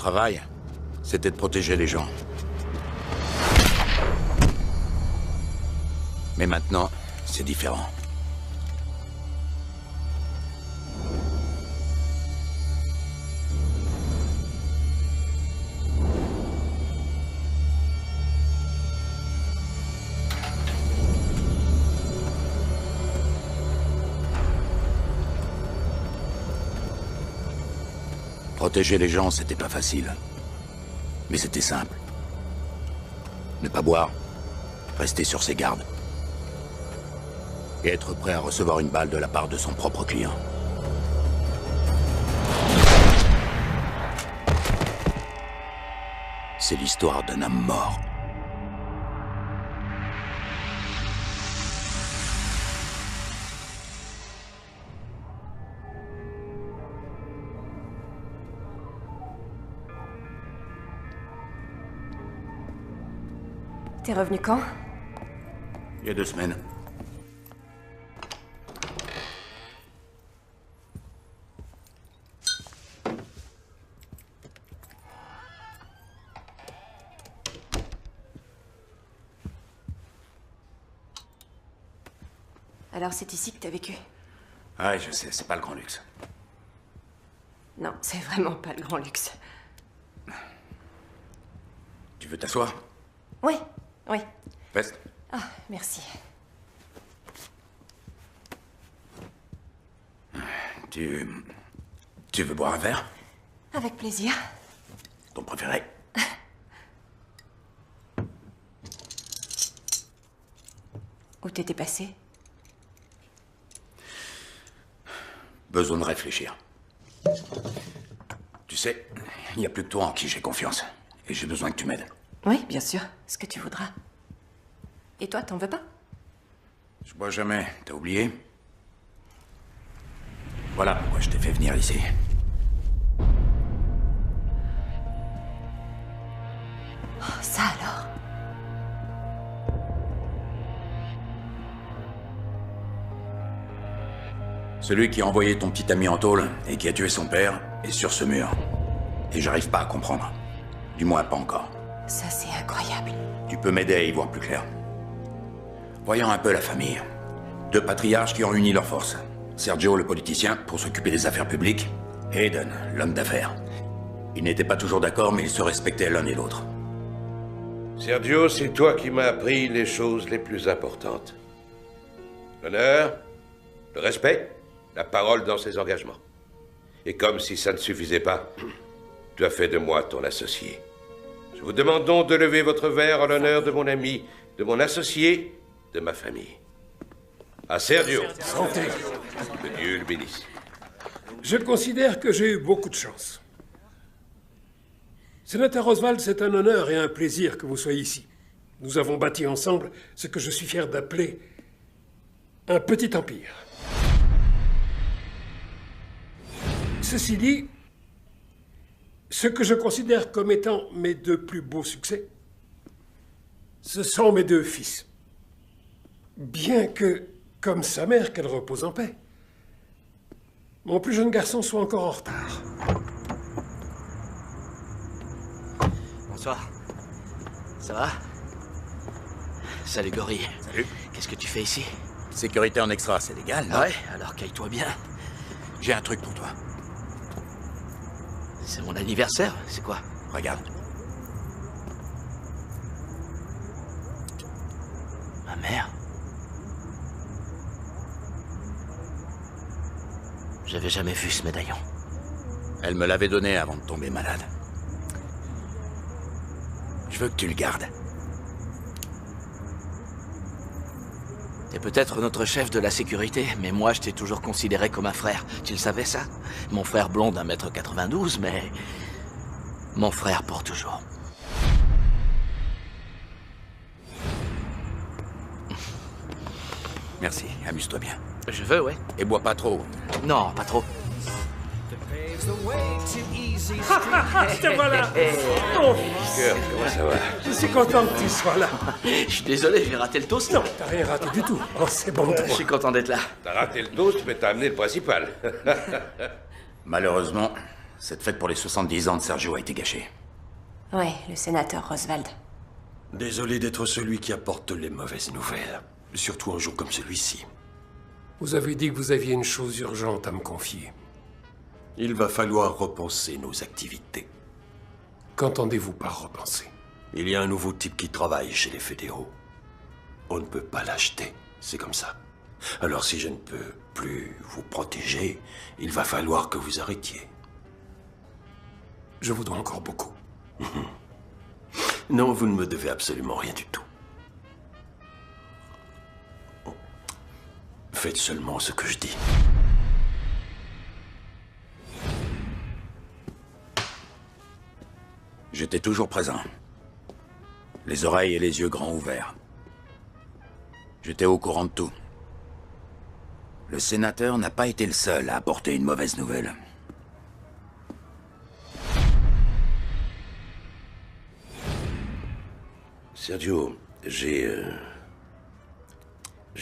travail, c'était de protéger les gens. Mais maintenant, c'est différent. Protéger les gens, c'était pas facile. Mais c'était simple. Ne pas boire, rester sur ses gardes. Et être prêt à recevoir une balle de la part de son propre client. C'est l'histoire d'un homme mort. T'es revenu quand? Il y a 2 semaines. Alors c'est ici que t'as vécu? Ouais, je sais, c'est pas le grand luxe. Non, c'est vraiment pas le grand luxe. Tu veux t'asseoir? Oui, oui. Veste. Ah, merci. Tu veux boire un verre? Avec plaisir. Ton préféré? Où t'étais passé? Besoin de réfléchir. Tu sais, il n'y a plus que toi en qui j'ai confiance. Et j'ai besoin que tu m'aides. Oui, bien sûr. Ce que tu voudras. Et toi, t'en veux pas? Je bois jamais. T'as oublié? Voilà pourquoi je t'ai fait venir ici. Oh, ça alors? Celui qui a envoyé ton petit ami en tôle et qui a tué son père est sur ce mur. Et j'arrive pas à comprendre. Du moins, pas encore. Ça, c'est incroyable. Tu peux m'aider à y voir plus clair. Voyons un peu la famille. 2 patriarches qui ont uni leurs forces. Sergio, le politicien, pour s'occuper des affaires publiques. Et Aiden, l'homme d'affaires. Ils n'étaient pas toujours d'accord, mais ils se respectaient l'un et l'autre. Sergio, c'est toi qui m'as appris les choses les plus importantes. L'honneur, le respect, la parole dans ses engagements. Et comme si ça ne suffisait pas, tu as fait de moi ton associé. Je vous demande donc de lever votre verre en l'honneur de mon ami, de mon associé, de ma famille. À Sergio. Santé. Que Dieu le bénisse. Je considère que j'ai eu beaucoup de chance. Sénateur Oswald, c'est un honneur et un plaisir que vous soyez ici. Nous avons bâti ensemble ce que je suis fier d'appeler un petit empire. Ceci dit, ce que je considère comme étant mes 2 plus beaux succès, ce sont mes 2 fils. Bien que, comme sa mère, qu'elle repose en paix, mon plus jeune garçon soit encore en retard. Bonsoir. Ça va? Salut, Gorille. Salut. Qu'est-ce que tu fais ici? Sécurité en extra, c'est légal, non? Ouais, alors caille-toi bien. J'ai un truc pour toi. C'est mon anniversaire, c'est quoi? Regarde. Ma mère. J'avais jamais vu ce médaillon. Elle me l'avait donné avant de tomber malade. Je veux que tu le gardes. T'es peut-être notre chef de la sécurité, mais moi je t'ai toujours considéré comme un frère. Tu le savais ça? Mon frère blond d'1m92, mais... mon frère pour toujours. Merci, amuse-toi bien. Je veux, ouais. Et bois pas trop. Non, pas trop. Te voilà. Oh, Cœur, comment ça va? je suis content que tu sois là. Je suis désolé, j'ai raté le toast. Non, t'as rien raté du tout. Oh, c'est bon de Je toi. suis content d'être là. T'as raté le toast, mais t'as amené le principal. Malheureusement, Cette fête pour les 70 ans de Sergio a été gâchée. Ouais, le sénateur Roswald. Désolé d'être celui qui apporte les mauvaises nouvelles. Surtout un jour comme celui-ci. Vous avez dit que vous aviez une chose urgente à me confier. Il va falloir repenser nos activités. Qu'entendez-vous par repenser? Il y a un nouveau type qui travaille chez les fédéraux. On ne peut pas l'acheter, c'est comme ça. Alors si je ne peux plus vous protéger, il va falloir que vous arrêtiez. Je vous dois encore beaucoup. Non, vous ne me devez absolument rien du tout. Faites seulement ce que je dis. J'étais toujours présent. Les oreilles et les yeux grands ouverts. J'étais au courant de tout. Le sénateur n'a pas été le seul à apporter une mauvaise nouvelle. Sergio, j'ai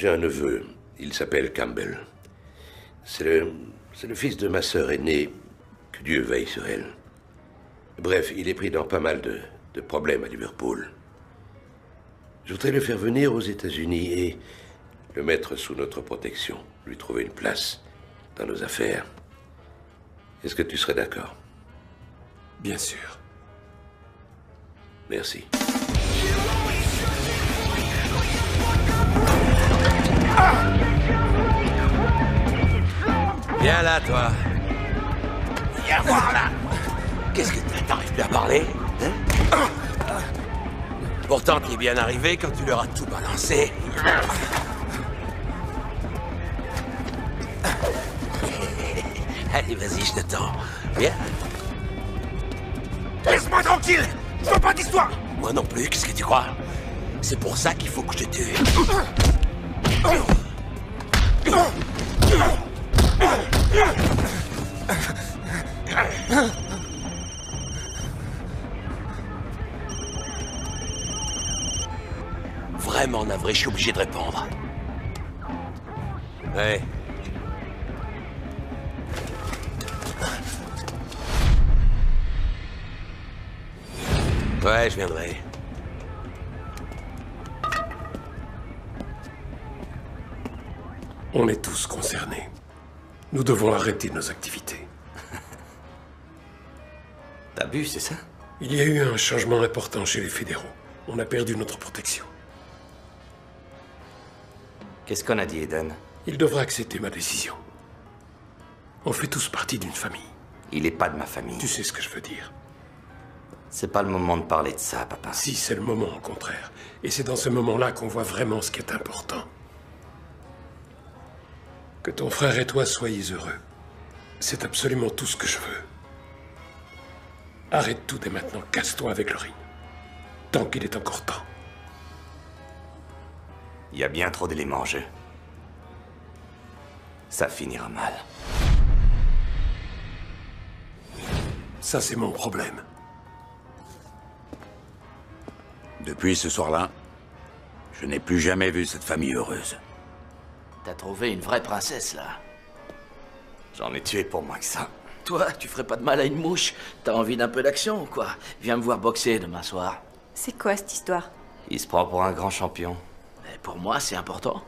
un neveu. Il s'appelle Campbell. C'est le fils de ma sœur aînée. Que Dieu veille sur elle. Bref, il est pris dans pas mal de problèmes à Liverpool. Je voudrais le faire venir aux États-Unis et le mettre sous notre protection, lui trouver une place dans nos affaires. Est-ce que tu serais d'accord? Bien sûr. Merci. Viens là, toi. Viens voir là. Qu'est-ce que t'arrives plus à parler, hein? Pourtant, t'es bien arrivé quand tu leur as tout balancé. Allez, vas-y, je t'attends. Viens. Laisse-moi tranquille. Je veux pas d'histoire. Moi non plus, qu'est-ce que tu crois? C'est pour ça qu'il faut que je te tue. Vraiment navré, je suis obligé de répondre. Ouais. Ouais, je viendrai. On est tous concernés. Nous devons arrêter nos activités. T'as bu, c'est ça? Il y a eu un changement important chez les fédéraux. On a perdu notre protection. Qu'est-ce qu'on a dit, Eden? Il devra accepter ma décision. On fait tous partie d'une famille. Il est pas de ma famille. Tu sais ce que je veux dire. C'est pas le moment de parler de ça, papa. Si, c'est le moment, au contraire. Et c'est dans ce moment-là qu'on voit vraiment ce qui est important. Que ton frère et toi soyez heureux. C'est absolument tout ce que je veux. Arrête tout dès maintenant, casse-toi avec le ring. Tant qu'il est encore temps. Il y a bien trop d'éléments en jeu. Ça finira mal. Ça, c'est mon problème. Depuis ce soir-là, je n'ai plus jamais vu cette famille heureuse. T'as trouvé une vraie princesse, là. J'en ai tué pour moins que ça. Toi, tu ferais pas de mal à une mouche. T'as envie d'un peu d'action ou quoi? Viens me voir boxer demain soir. C'est quoi cette histoire? Il se prend pour un grand champion. Mais pour moi, c'est important.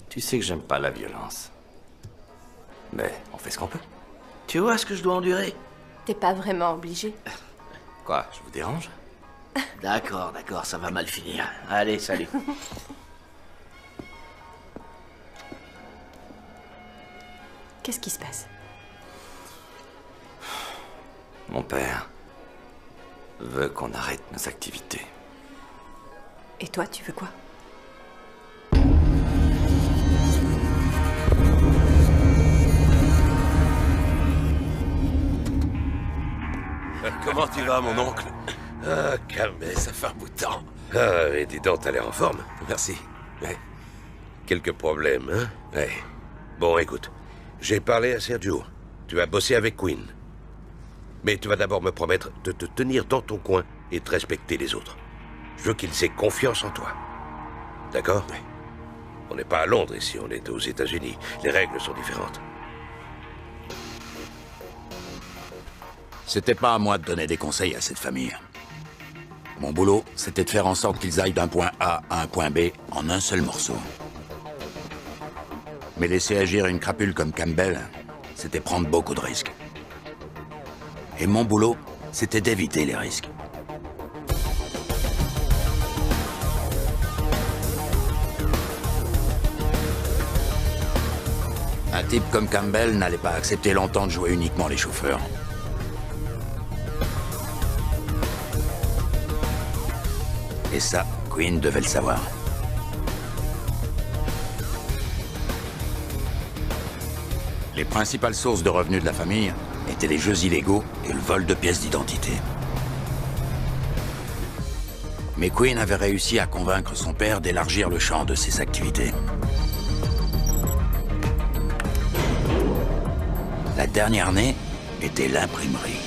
Tu sais que j'aime pas la violence. Mais on fait ce qu'on peut. Tu vois ce que je dois endurer? T'es pas vraiment obligé. Quoi, je vous dérange? D'accord, d'accord, ça va mal finir. Allez, salut. Qu'est-ce qui se passe? Mon père veut qu'on arrête nos activités. Et toi, tu veux quoi? Comment tu vas, mon oncle? Ah, Campbell. Ça fait un bout de temps. Ah, et dis donc, t'as l'air en forme. Merci. Ouais. Quelques problèmes, hein? Ouais. Bon, écoute. J'ai parlé à Sergio. Tu vas bosser avec Quinn. Mais tu vas d'abord me promettre de te tenir dans ton coin et de respecter les autres. Je veux qu'ils aient confiance en toi. D'accord? Oui. On n'est pas à Londres ici, on est aux États-Unis. Les règles sont différentes. C'était pas à moi de donner des conseils à cette famille. Mon boulot, c'était de faire en sorte qu'ils aillent d'un point A à un point B en un seul morceau. Mais laisser agir une crapule comme Campbell, c'était prendre beaucoup de risques. Et mon boulot, c'était d'éviter les risques. Un type comme Campbell n'allait pas accepter longtemps de jouer uniquement les chauffeurs. Et ça, Quinn devait le savoir. Les principales sources de revenus de la famille étaient les jeux illégaux et le vol de pièces d'identité. Mais Quinn avait réussi à convaincre son père d'élargir le champ de ses activités. La dernière née était l'imprimerie.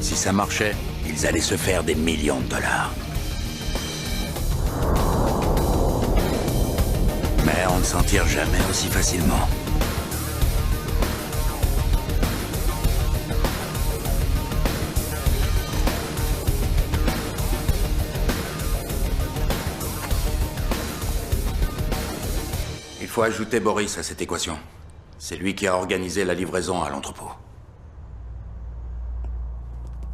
Si ça marchait, ils allaient se faire des millions de dollars. Mais on ne s'en tire jamais aussi facilement. Il faut ajouter Boris à cette équation. C'est lui qui a organisé la livraison à l'entrepôt.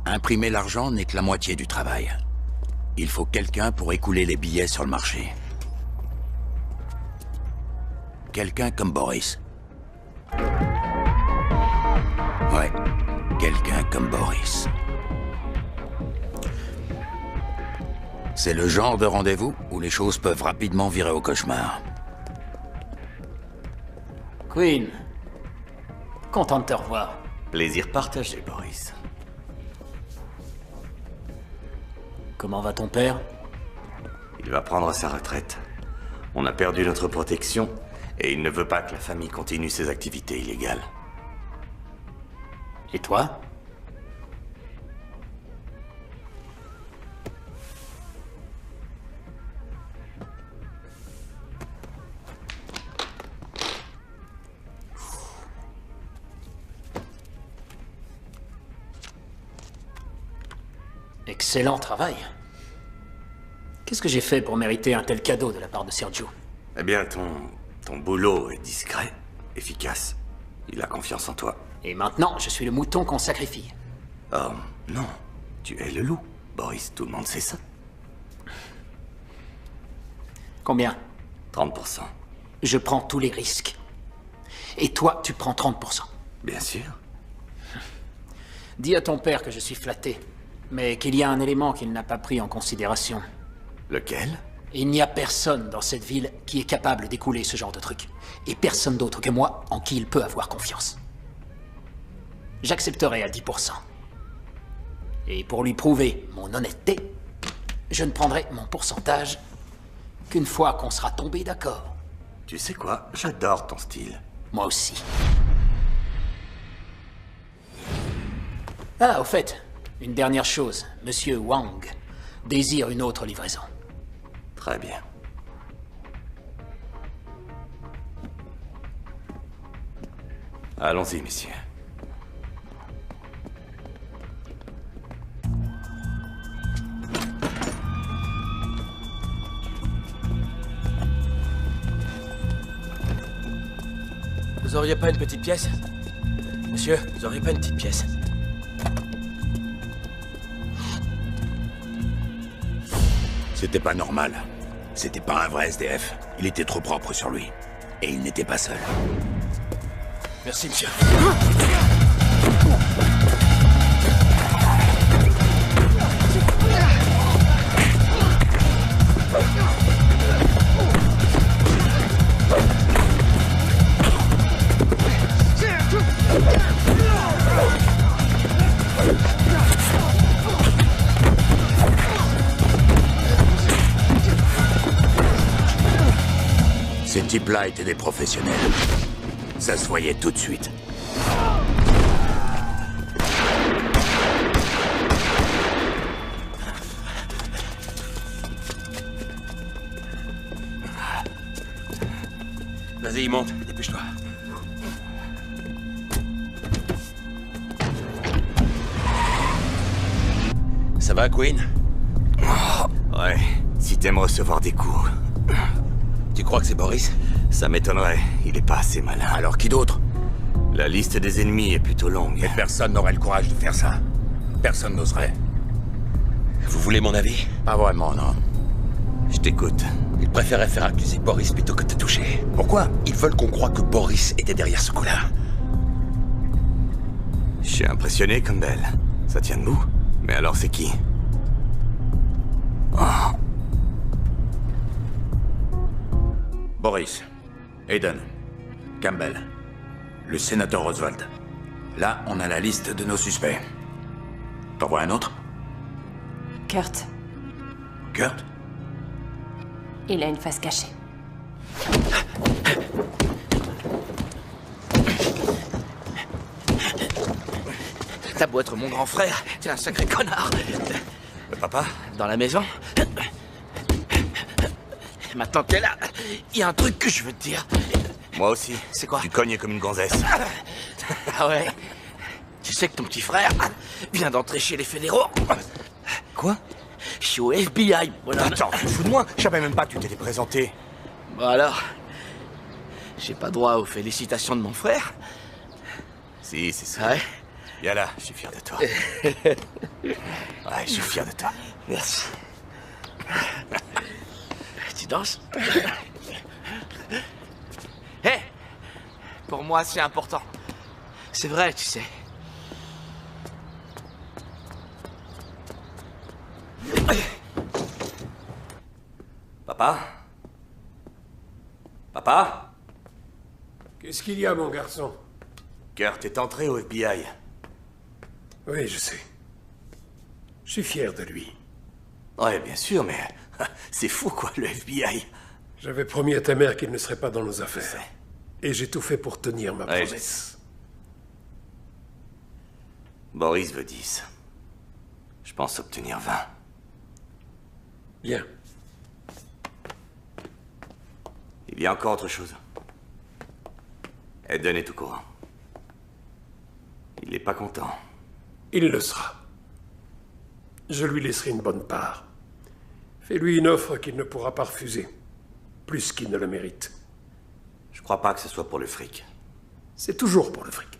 Imprimer l'argent n'est que la moitié du travail. Il faut quelqu'un pour écouler les billets sur le marché. Quelqu'un comme Boris. Ouais, quelqu'un comme Boris. C'est le genre de rendez-vous où les choses peuvent rapidement virer au cauchemar. Quinn, content de te revoir. Plaisir partagé, Boris. Comment va ton père? Il va prendre sa retraite. On a perdu notre protection et il ne veut pas que la famille continue ses activités illégales. Et toi? Excellent travail. Qu'est-ce que j'ai fait pour mériter un tel cadeau de la part de Sergio? Eh bien, ton boulot est discret, efficace. Il a confiance en toi. Et maintenant, je suis le mouton qu'on sacrifie. Oh, non. Tu es le loup, Boris. Tout le monde sait ça. Combien? 30%. Je prends tous les risques. Et toi, tu prends 30%. Bien sûr. Dis à ton père que je suis flatté, mais qu'il y a un élément qu'il n'a pas pris en considération. Lequel? Il n'y a personne dans cette ville qui est capable d'écouler ce genre de truc. Et personne d'autre que moi en qui il peut avoir confiance. J'accepterai à 10%. Et pour lui prouver mon honnêteté, je ne prendrai mon pourcentage qu'une fois qu'on sera tombé d'accord. Tu sais quoi? J'adore ton style. Moi aussi. Ah, au fait, une dernière chose. Monsieur Wang désire une autre livraison. Très bien. Allons-y, messieurs. Vous auriez pas une petite pièce? Monsieur, vous auriez pas une petite pièce? C'était pas normal. C'était pas un vrai SDF. Il était trop propre sur lui. Et il n'était pas seul. Merci, monsieur. Ces types-là étaient des professionnels. Ça se voyait tout de suite. Vas-y, monte, dépêche-toi. Ça va, Queen? Ouais, si t'aimes recevoir des coups. Tu crois que c'est Boris? Ça m'étonnerait, il est pas assez malin. Alors qui d'autre? La liste des ennemis est plutôt longue. Et personne n'aurait le courage de faire ça. Personne n'oserait. Vous voulez mon avis? Pas vraiment, non. Je t'écoute. Ils préféraient faire accuser Boris plutôt que de te toucher. Pourquoi? Ils veulent qu'on croie que Boris était derrière ce coup-là. Je suis impressionné, Campbell. Ça tient debout. Mais alors c'est qui? Boris, Hayden, Campbell, le sénateur Roosevelt. Là, on a la liste de nos suspects. T'en vois un autre? Kurt, Kurt? il a une face cachée. T'as beau être mon grand frère, t'es un sacré connard. Papa? Dans la maison? Maintenant que t'es là, il y a un truc que je veux te dire. Moi aussi. C'est quoi? Tu cognes comme une gonzesse. Ah ouais? Tu sais que ton petit frère vient d'entrer chez les fédéraux? Quoi? Je suis au FBI, bonhomme. Attends, tu te fous de moi? Je savais même pas que tu t'étais présenté. Bon alors, j'ai pas droit aux félicitations de mon frère? Si, c'est ça. Ouais? Viens là, je suis fier de toi. Ouais, je suis fier de toi. Merci. Tu danses? Hé! Pour moi, c'est important. C'est vrai, tu sais. Papa? Papa? Qu'est-ce qu'il y a, mon garçon? Kurt est entré au FBI. Oui, je sais. Je suis fier de lui. Ouais, bien sûr, mais c'est fou, quoi, le FBI. J'avais promis à ta mère qu'il ne serait pas dans nos affaires. Et j'ai tout fait pour tenir ma Ouais, promesse. Boris veut 10. Je pense obtenir 20. Bien. Il y a encore autre chose. Hayden est au courant. Il n'est pas content. Il le sera. Je lui laisserai une bonne part. Fais-lui une offre qu'il ne pourra pas refuser. Plus qu'il ne le mérite. Je crois pas que ce soit pour le fric. C'est toujours pour le fric.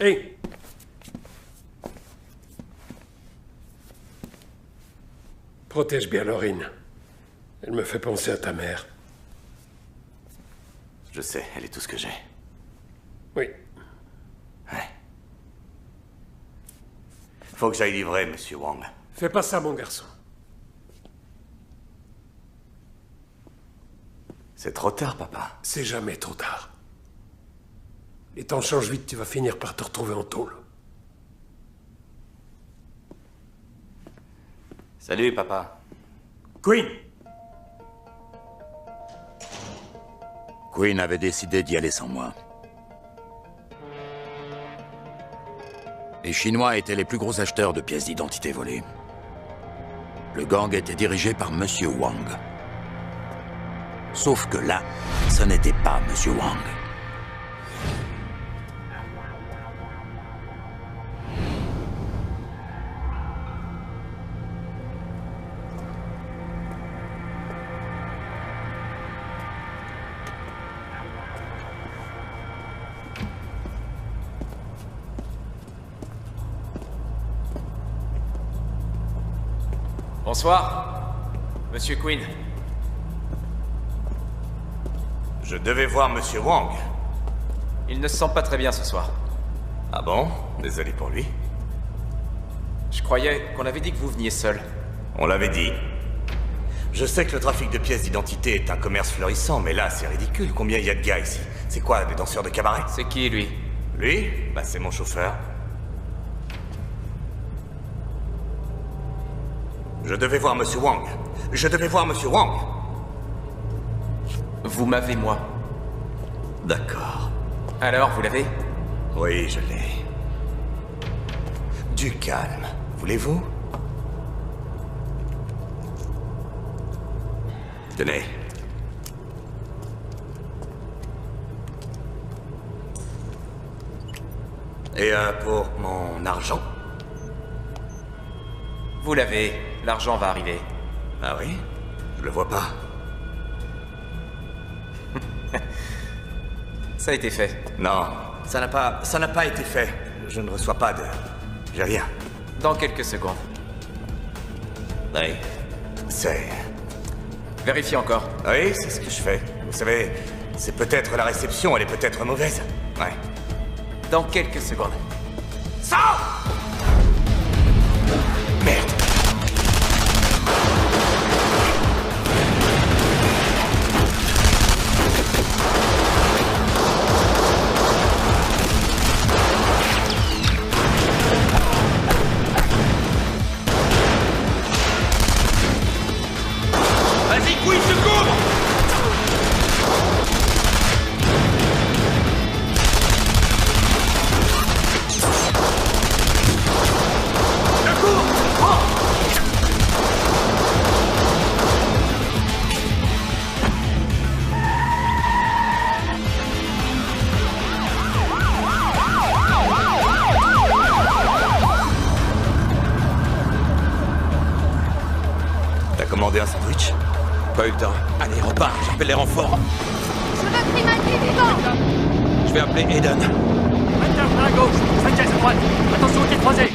Hé! Protège bien Laurine. Elle me fait penser à ta mère. Je sais, elle est tout ce que j'ai. Oui. Ouais. Faut que j'aille livrer, Monsieur Wang. Fais pas ça, mon garçon. C'est trop tard, papa. C'est jamais trop tard. Les temps changent vite, tu vas finir par te retrouver en tôle. Salut, papa. Queen! Queen avait décidé d'y aller sans moi. Les Chinois étaient les plus gros acheteurs de pièces d'identité volées. Le gang était dirigé par Monsieur Wang. Sauf que là, ce n'était pas Monsieur Wang. Bonsoir, Monsieur Queen. Je devais voir Monsieur Wang. Il ne se sent pas très bien ce soir. Ah bon? Désolé pour lui. Je croyais qu'on avait dit que vous veniez seul. On l'avait dit. Je sais que le trafic de pièces d'identité est un commerce florissant, mais là, c'est ridicule. Combien il y a de gars ici? C'est quoi, des danseurs de cabaret? C'est qui, lui? Lui? Bah, c'est mon chauffeur. Je devais voir Monsieur Wang. Je devais voir Monsieur Wang. Vous m'avez, moi. D'accord. Alors, vous l'avez? Oui, je l'ai. Du calme, voulez-vous? Tenez. Et pour mon argent? Vous l'avez. L'argent va arriver. Ah oui? Je le vois pas. Ça a été fait. Non, ça n'a pas été fait. Je ne reçois pas de... J'ai rien. Dans quelques secondes. Oui. C'est... Vérifiez encore. Oui, c'est ce que je fais. Vous savez, c'est peut-être la réception, elle est peut-être mauvaise. Ouais. Dans quelques secondes. Sors! Merde. Vas-y, Queen, secours! T'as commandé un sandwich? Pas eu le temps. Allez, repars, j'appelle les renforts. Je veux Primaldi vivant! Je vais appeler Aiden. Hunter à gauche, Sanchez à droite. Attention au tir croisé.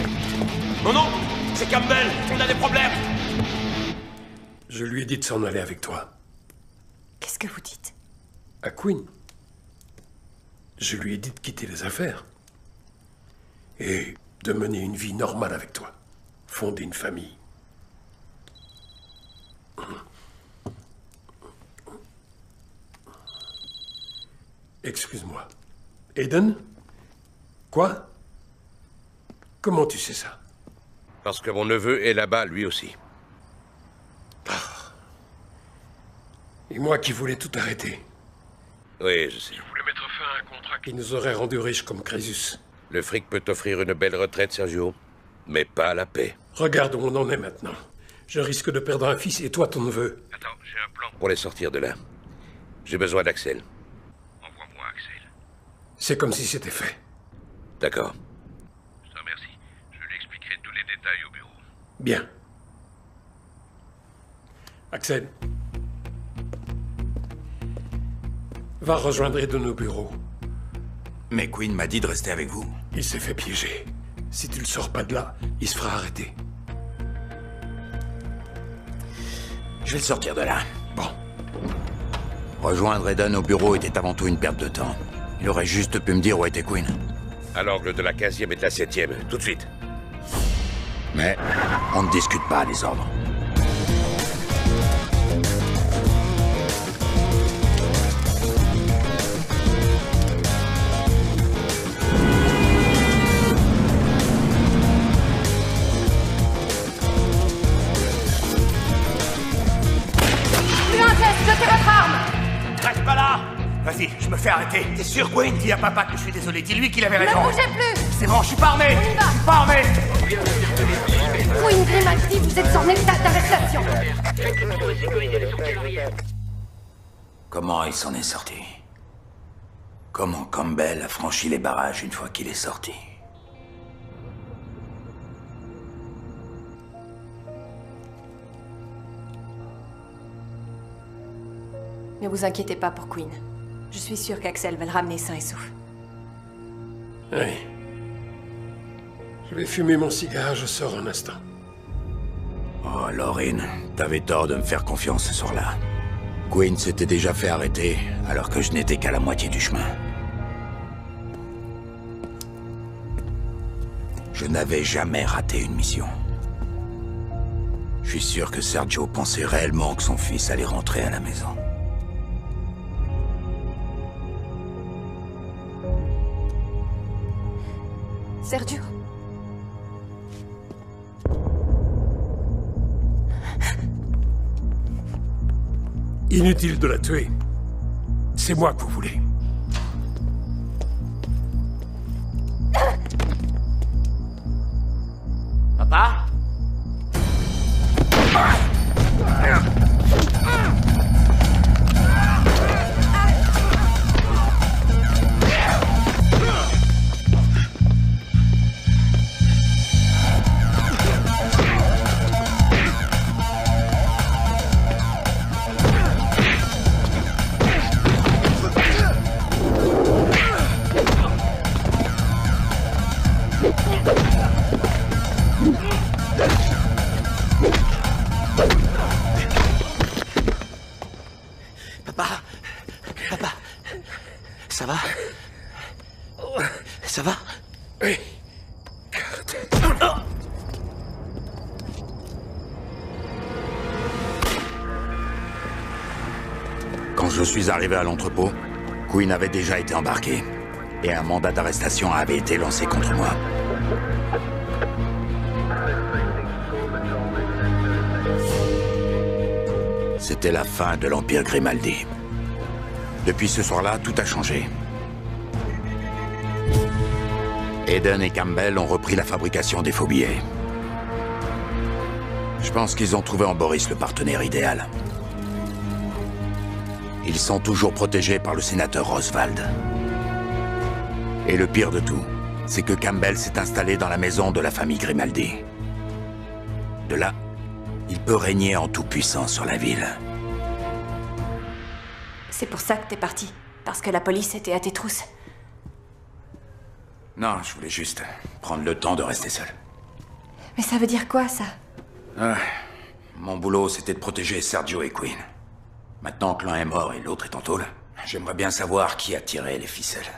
Non, non, c'est Campbell, on a des problèmes. Je lui ai dit de s'en aller avec toi. Qu'est-ce que vous dites? À Queen. Je lui ai dit de quitter les affaires. Et de mener une vie normale avec toi. Fonder une famille. Excuse-moi. Aiden? Quoi? Comment tu sais ça? Parce que mon neveu est là-bas, lui aussi. Et moi qui voulais tout arrêter. Oui, je sais. Je voulais mettre fin à un contrat qui nous aurait rendus riches comme Crésus. Le fric peut t'offrir une belle retraite, Sergio, mais pas la paix. Regarde où on en est maintenant. Je risque de perdre un fils et toi ton neveu. Attends, j'ai un plan pour les sortir de là. J'ai besoin d'Axel. Envoie-moi Axel. C'est comme si c'était fait. D'accord. Je te remercie. Je lui expliquerai tous les détails au bureau. Bien. Axel. Va rejoindre de nos bureaux. Mais Queen m'a dit de rester avec vous. Il s'est fait piéger. Si tu le sors pas de là, il se fera arrêter. Je vais le sortir de là. Bon. Rejoindre Eden au bureau était avant tout une perte de temps. Il aurait juste pu me dire où était Queen. À l'angle de la 15e et de la 7e, tout de suite. Mais on ne discute pas les ordres. Reste pas là! Vas-y, je me fais arrêter. T'es sûr, Queen? Dis à papa que je suis désolé. Dis-lui qu'il avait raison. Ne bougez plus! C'est bon, je suis pas armé! On y va. Je suis pas armé! Queen Grimaldi, vous êtes en état d'arrestation! Comment il s'en est sorti? Comment Campbell a franchi les barrages une fois qu'il est sorti? Ne vous inquiétez pas pour Queen. Je suis sûre qu'Axel va le ramener sain et sauf. Oui. Je vais fumer mon cigare, je sors un instant. Oh, Laurine, t'avais tort de me faire confiance ce soir-là. Queen s'était déjà fait arrêter, alors que je n'étais qu'à la moitié du chemin. Je n'avais jamais raté une mission. Je suis sûr que Sergio pensait réellement que son fils allait rentrer à la maison. Sergio? Inutile de la tuer. C'est moi que vous voulez. Papa? Papa. Papa. Ça va? Ça va? Oui. Quand je suis arrivé à l'entrepôt, Quinn avait déjà été embarqué. Et un mandat d'arrestation avait été lancé contre moi. C'était la fin de l'Empire Grimaldi. Depuis ce soir-là, tout a changé. Eden et Campbell ont repris la fabrication des faux billets. Je pense qu'ils ont trouvé en Boris le partenaire idéal. Ils sont toujours protégés par le sénateur Oswald. Et le pire de tout, c'est que Campbell s'est installé dans la maison de la famille Grimaldi. De là, il peut régner en toute-puissance sur la ville. C'est pour ça que t'es parti. Parce que la police était à tes trousses. Non, je voulais juste prendre le temps de rester seul. Mais ça veut dire quoi, ça? Mon boulot, c'était de protéger Sergio et Quinn. Maintenant que l'un est mort et l'autre est en tôle, j'aimerais bien savoir qui a tiré les ficelles.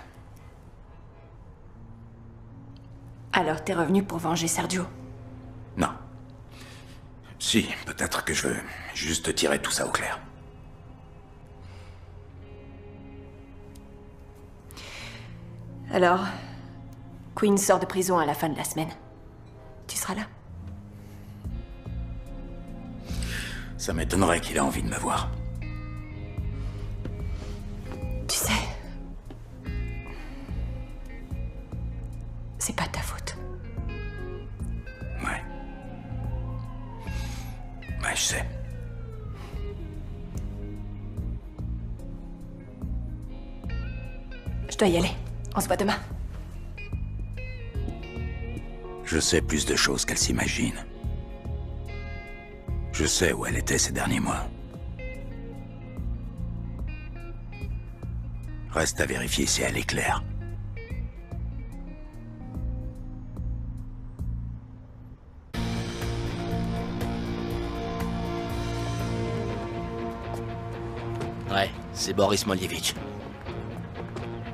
Alors t'es revenu pour venger Sergio? Non. Si, peut-être que je veux juste tirer tout ça au clair. Alors, Quinn sort de prison à la fin de la semaine. Tu seras là? Ça m'étonnerait qu'il ait envie de me voir. Tu sais... C'est pas de ta faute. Ouais. Ouais, je sais. Je dois y aller. On se voit demain. Je sais plus de choses qu'elle s'imagine. Je sais où elle était ces derniers mois. Reste à vérifier si elle est claire. Ouais, c'est Boris Moljevich.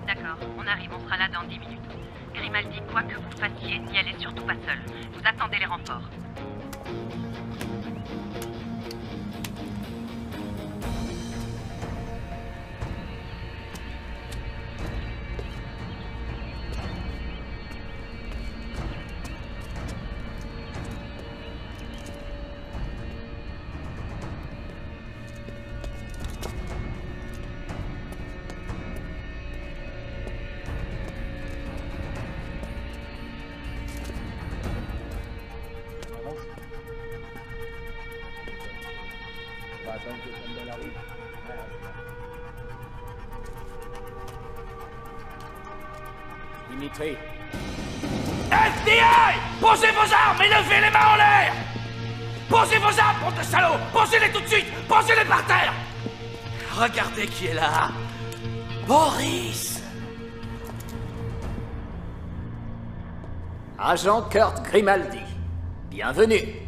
D'accord, on arrive, on sera là dans 10 minutes. Grimaldi, quoi que vous fassiez, n'y allez surtout pas seul. Vous attendez les renforts. Dimitri. FBI! Posez vos armes et levez les mains en l'air! Posez vos armes, bande de salauds! Posez-les tout de suite! Posez-les par terre! Regardez qui est là! Boris! Agent Kurt Grimaldi. Bienvenue.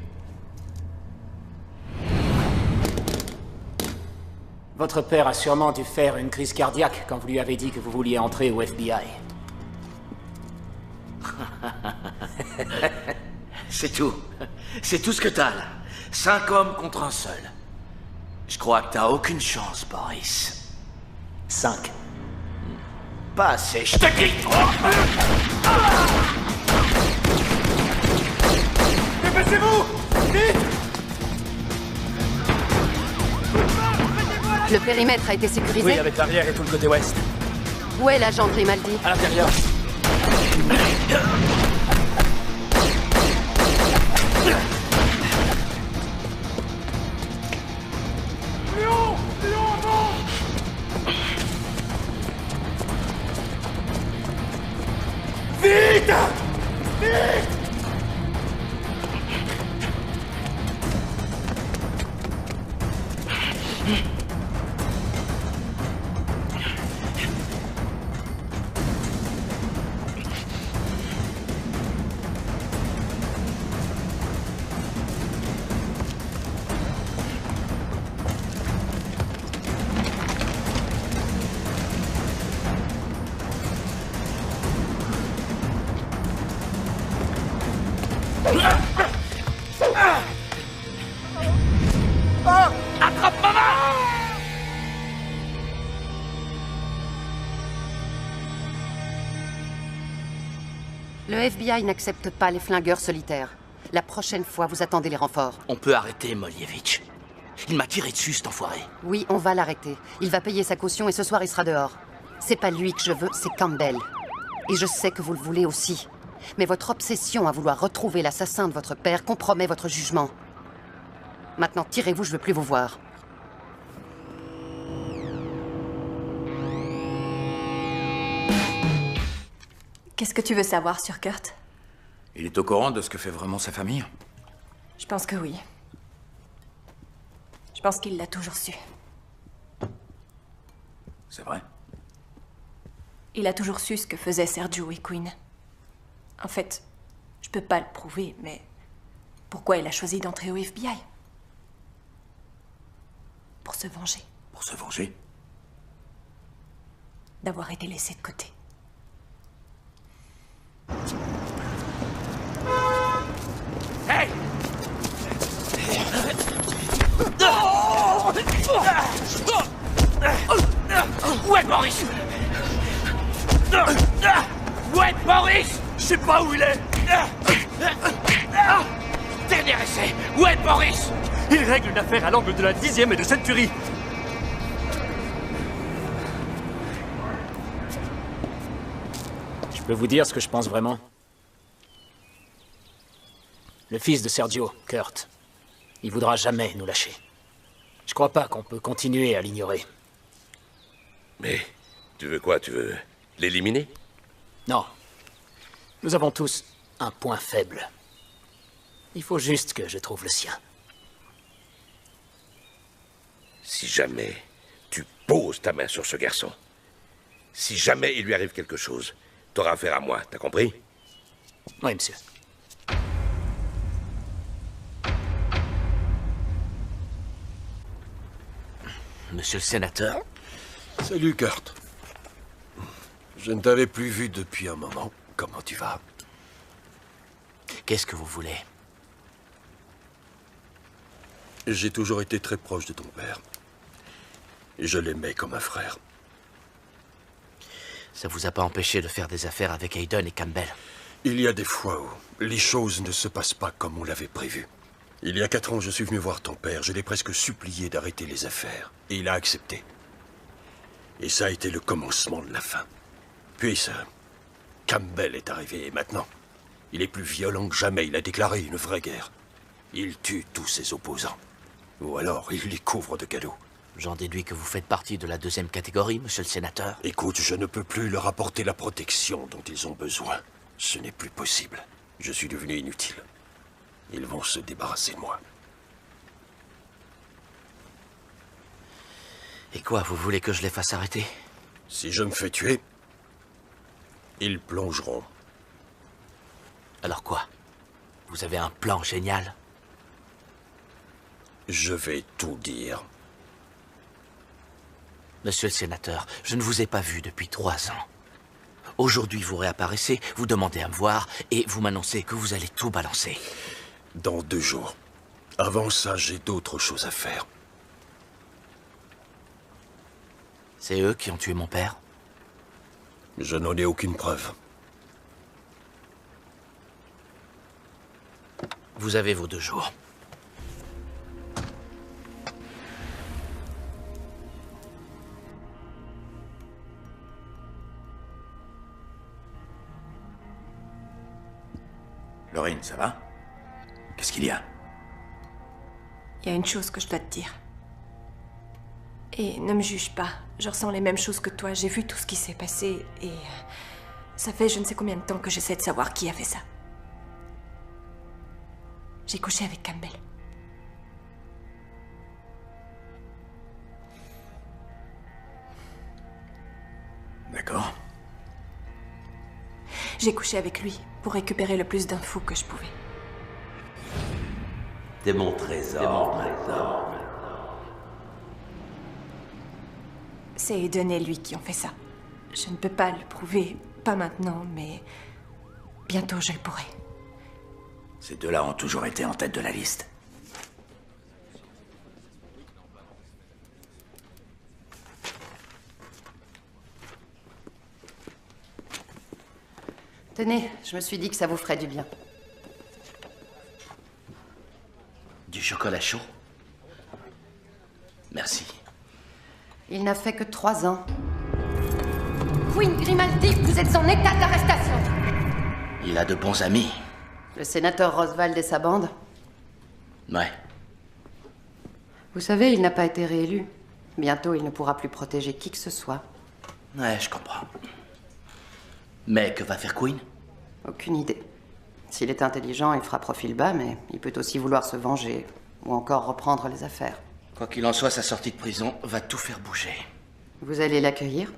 Votre père a sûrement dû faire une crise cardiaque quand vous lui avez dit que vous vouliez entrer au FBI. C'est tout. C'est tout ce que t'as, là. 5 hommes contre un seul. Je crois que t'as aucune chance, Boris. 5. Pas assez, je te crie. Dépêchez-vous! Vite! Le périmètre a été sécurisé? Oui, avec l'arrière et tout le côté ouest. Où est l'agent Grimaldi? À l'intérieur. Léon! Léon, avant! Vite! Vite! Attrape ma main! Le FBI n'accepte pas les flingueurs solitaires. La prochaine fois, vous attendez les renforts. On peut arrêter Molievich. Il m'a tiré dessus, cet enfoiré. Oui, on va l'arrêter. Il va payer sa caution et ce soir, il sera dehors. C'est pas lui que je veux, c'est Campbell. Et je sais que vous le voulez aussi. Mais votre obsession à vouloir retrouver l'assassin de votre père compromet votre jugement. Maintenant, tirez-vous, je veux plus vous voir. Qu'est-ce que tu veux savoir sur Kurt? Il est au courant de ce que fait vraiment sa famille? Je pense que oui. Je pense qu'il l'a toujours su. C'est vrai? Il a toujours su ce que faisaient Sergio et Quinn. En fait, je peux pas le prouver, mais pourquoi il a choisi d'entrer au FBI? Pour se venger. Pour se venger? D'avoir été laissé de côté. Hey! Où est Boris? Où est Boris? Je sais pas où il est. Dernier essai. Où est Boris? Il règle une affaire à l'angle de la 10e et de Century. Je peux vous dire ce que je pense vraiment? Le fils de Sergio, Kurt, il voudra jamais nous lâcher. Je crois pas qu'on peut continuer à l'ignorer. Mais tu veux quoi? Tu veux l'éliminer? Non. Nous avons tous un point faible. Il faut juste que je trouve le sien. Si jamais tu poses ta main sur ce garçon, si jamais il lui arrive quelque chose, t'auras affaire à moi, t'as compris? Oui, monsieur. Monsieur le sénateur. Salut, Kurt. Je ne t'avais plus vu depuis un moment. Comment tu vas? Qu'est-ce que vous voulez? J'ai toujours été très proche de ton père. Et je l'aimais comme un frère. Ça vous a pas empêché de faire des affaires avec Hayden et Campbell? Il y a des fois où les choses ne se passent pas comme on l'avait prévu. Il y a 4 ans, je suis venu voir ton père. Je l'ai presque supplié d'arrêter les affaires. Et il a accepté. Et ça a été le commencement de la fin. Puis ça... Campbell est arrivé et maintenant, il est plus violent que jamais. Il a déclaré une vraie guerre. Il tue tous ses opposants. Ou alors, il les couvre de cadeaux. J'en déduis que vous faites partie de la 2e catégorie, monsieur le sénateur. Écoute, je ne peux plus leur apporter la protection dont ils ont besoin. Ce n'est plus possible. Je suis devenu inutile. Ils vont se débarrasser de moi. Et quoi, vous voulez que je les fasse arrêter? Si je me fais tuer, ils plongeront. Alors quoi? Vous avez un plan génial? Je vais tout dire. Monsieur le sénateur, je ne vous ai pas vu depuis 3 ans. Aujourd'hui, vous réapparaissez, vous demandez à me voir, et vous m'annoncez que vous allez tout balancer. Dans 2 jours. Avant ça, j'ai d'autres choses à faire. C'est eux qui ont tué mon père? Je n'en ai aucune preuve. Vous avez vos 2 jours. Lorraine, ça va? Qu'est-ce qu'il y a? Il y a une chose que je dois te dire. Et ne me juge pas. Je ressens les mêmes choses que toi. J'ai vu tout ce qui s'est passé et... ça fait je ne sais combien de temps que j'essaie de savoir qui a fait ça. J'ai couché avec Campbell. D'accord. J'ai couché avec lui pour récupérer le plus d'infos que je pouvais. T'es mon trésor. C'est Hayden et lui qui ont fait ça. Je ne peux pas le prouver, pas maintenant, mais bientôt je le pourrai. Ces deux-là ont toujours été en tête de la liste. Tenez, je me suis dit que ça vous ferait du bien. Du chocolat chaud? Merci. Il n'a fait que 3 ans. Queen Grimaldi, vous êtes en état d'arrestation. Il a de bons amis. Le sénateur Roswald et sa bande? Ouais. Vous savez, il n'a pas été réélu. Bientôt, il ne pourra plus protéger qui que ce soit. Ouais, je comprends. Mais que va faire Queen? Aucune idée. S'il est intelligent, il fera profil bas, mais il peut aussi vouloir se venger, ou encore reprendre les affaires. Quoi qu'il en soit, sa sortie de prison va tout faire bouger. Vous allez l'accueillir?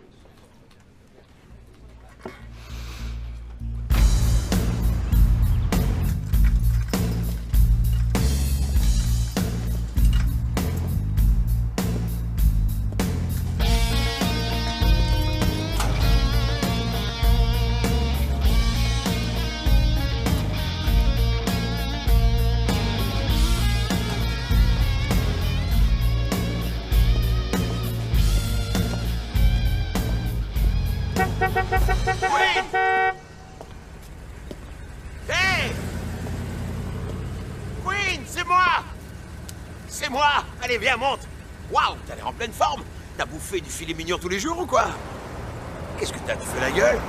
Hey! Queen, c'est moi! C'est moi! Allez, viens, monte! Waouh, t'as l'air en pleine forme! T'as bouffé du filet mignon tous les jours ou quoi? Qu'est-ce que t'as? Tu fais la gueule?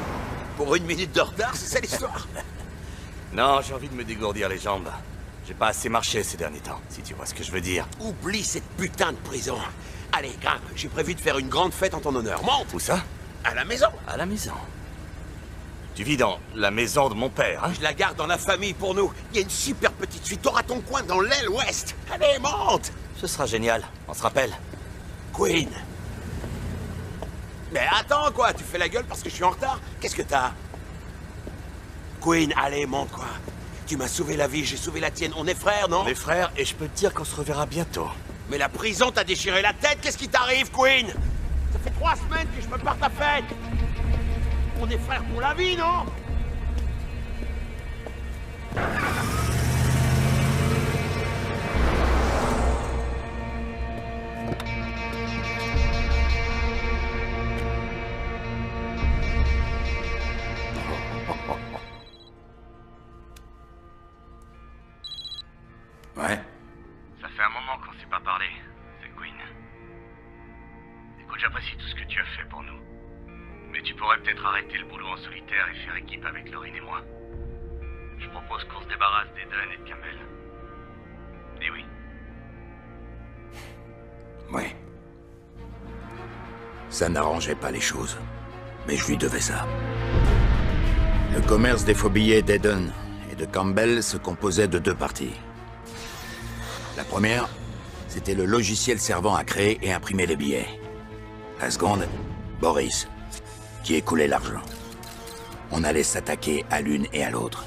Pour 1 minute de retard, c'est ça l'histoire? Non, j'ai envie de me dégourdir les jambes. J'ai pas assez marché ces derniers temps, si tu vois ce que je veux dire. Oublie cette putain de prison. Allez, grimpe, j'ai prévu de faire une grande fête en ton honneur. Monte! Où ça? À la maison. À la maison. Tu vis dans la maison de mon père, hein? Je la garde dans la famille pour nous. Il y a une super petite suite. T'auras ton coin dans l'aile ouest. Allez, monte! Ce sera génial, on se rappelle. Queen. Mais attends, quoi? Tu fais la gueule parce que je suis en retard? Qu'est-ce que t'as? Queen, allez, monte, quoi. Tu m'as sauvé la vie, j'ai sauvé la tienne. On est frères, non? On est frères et je peux te dire qu'on se reverra bientôt. Mais la prison t'a déchiré la tête. Qu'est-ce qui t'arrive, Queen? Ça fait 3 semaines que je me pars ta fête. On est frères pour la vie, non? Ouais. Ça fait un moment qu'on s'est pas parlé, c'est Queen. Écoute, j'apprécie tout ce que tu as fait pour nous. Mais tu pourrais peut-être arrêter le boulot en solitaire et faire équipe avec Lorraine et moi. Je propose qu'on se débarrasse d'Eden et de Campbell. Et oui. Ouais. Ça n'arrangeait pas les choses. Mais je lui devais ça. Le commerce des faux billets d'Eden et de Campbell se composait de 2 parties. La première, c'était le logiciel servant à créer et imprimer les billets. La seconde, Boris, qui écoulait l'argent. On allait s'attaquer à l'une et à l'autre.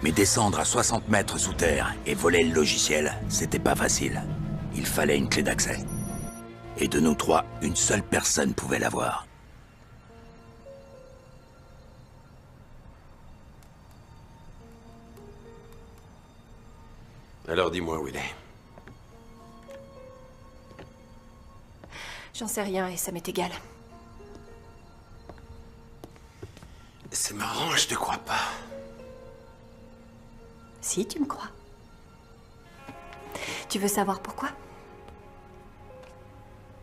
Mais descendre à 60 mètres sous terre et voler le logiciel, c'était pas facile. Il fallait une clé d'accès. Et de nous 3, une seule personne pouvait l'avoir. Alors dis-moi où il est. J'en sais rien et ça m'est égal. C'est marrant, je te crois pas. Si, tu me crois. Tu veux savoir pourquoi?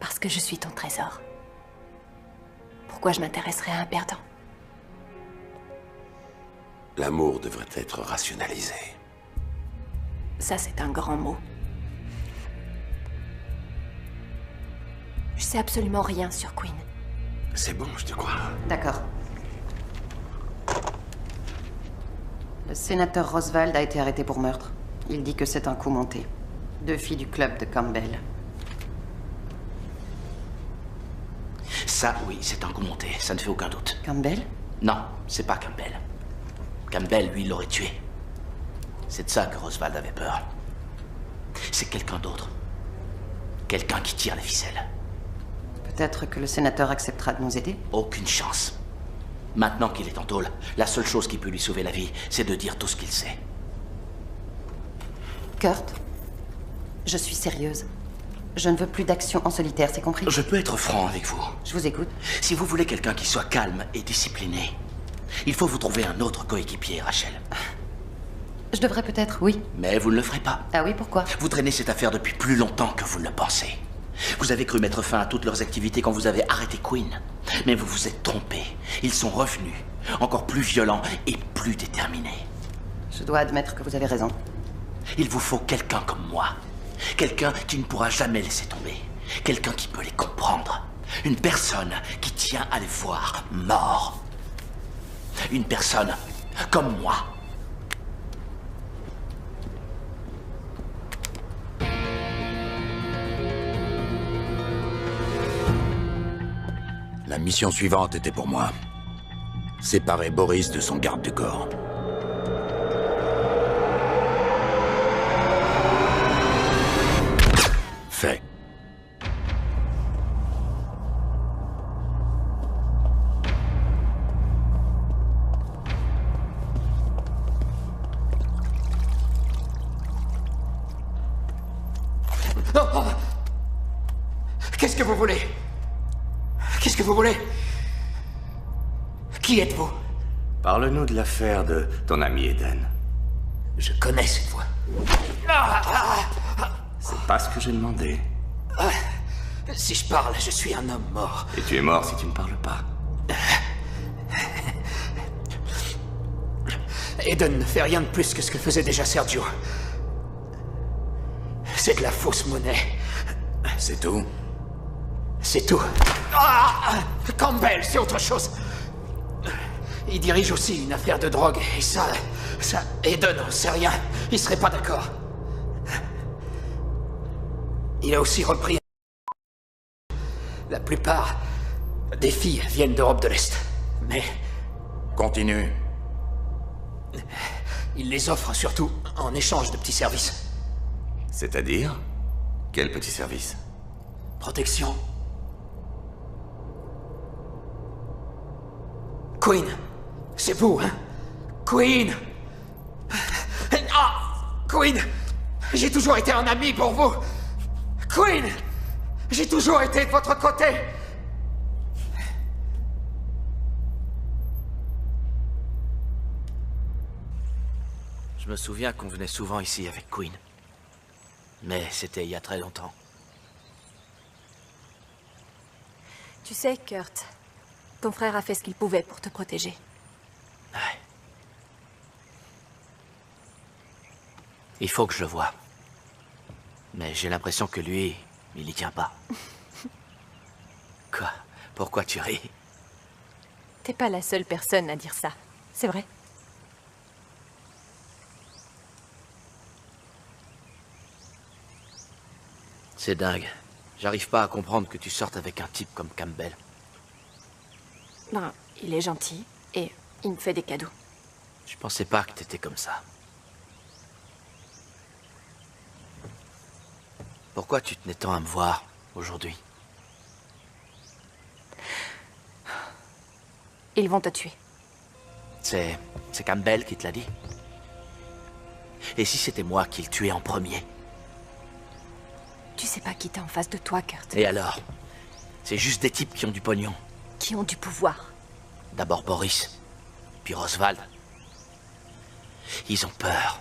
Parce que je suis ton trésor. Pourquoi je m'intéresserais à un perdant? L'amour devrait être rationalisé. Ça, c'est un grand mot. Je sais absolument rien sur Queen. C'est bon, je te crois. D'accord. Le sénateur Roswald a été arrêté pour meurtre. Il dit que c'est un coup monté. 2 filles du club de Campbell. Ça, oui, c'est un coup monté, ça ne fait aucun doute. Campbell? Non, c'est pas Campbell. Campbell, lui, l'aurait tué. C'est de ça que Roswald avait peur. C'est quelqu'un d'autre. Quelqu'un qui tire les ficelles. Peut-être que le sénateur acceptera de nous aider? Aucune chance. Maintenant qu'il est en tôle, la seule chose qui peut lui sauver la vie, c'est de dire tout ce qu'il sait. Kurt, je suis sérieuse. Je ne veux plus d'action en solitaire, c'est compris? Je peux être franc avec vous. Je vous écoute. Si vous voulez quelqu'un qui soit calme et discipliné, il faut vous trouver un autre coéquipier, Rachel. Je devrais peut-être, oui. Mais vous ne le ferez pas. Ah oui, pourquoi? Vous traînez cette affaire depuis plus longtemps que vous ne le pensez. Vous avez cru mettre fin à toutes leurs activités quand vous avez arrêté Quinn. Mais vous vous êtes trompé. Ils sont revenus, encore plus violents et plus déterminés. Je dois admettre que vous avez raison. Il vous faut quelqu'un comme moi. Quelqu'un qui ne pourra jamais laisser tomber. Quelqu'un qui peut les comprendre. Une personne qui tient à les voir morts. Une personne comme moi. La mission suivante était pour moi. Séparer Boris de son garde du corps. Fait. Oh. Qu'est-ce que vous voulez? Qu'est-ce que vous voulez? Qui êtes-vous? Parle-nous de l'affaire de ton ami Eden. Je connais cette voix. C'est pas ce que j'ai demandé. Si je parle, je suis un homme mort. Et tu es mort si tu ne parles pas. Eden ne fait rien de plus que ce que faisait déjà Sergio. C'est de la fausse monnaie. C'est tout? C'est tout. Campbell, c'est autre chose. Il dirige aussi une affaire de drogue, et ça, Eden n'en sait rien. Il serait pas d'accord. Il a aussi repris... La plupart des filles viennent d'Europe de l'Est, mais... Continue. Il les offre surtout en échange de petits services. C'est-à-dire? Quel petit service? Protection. Quinn, c'est vous, hein? Quinn! Quinn! J'ai toujours été un ami pour vous! Quinn! J'ai toujours été de votre côté! Je me souviens qu'on venait souvent ici avec Quinn. Mais c'était il y a très longtemps. Tu sais, Kurt, ton frère a fait ce qu'il pouvait pour te protéger. Ouais. Il faut que je le voie. Mais j'ai l'impression que lui, il y tient pas. Quoi? Pourquoi tu ris? T'es pas la seule personne à dire ça, c'est vrai? C'est dingue. J'arrive pas à comprendre que tu sortes avec un type comme Campbell. Ben, il est gentil et il me fait des cadeaux. Je pensais pas que t'étais comme ça. Pourquoi tu tenais tant à me voir aujourd'hui? Ils vont te tuer. C'est Campbell qui te l'a dit? Et si c'était moi qui le tuais en premier? Tu sais pas qui t'es en face de toi, Kurt. Et alors? C'est juste des types qui ont du pognon. Qui ont du pouvoir. D'abord Boris, puis Roswald. Ils ont peur.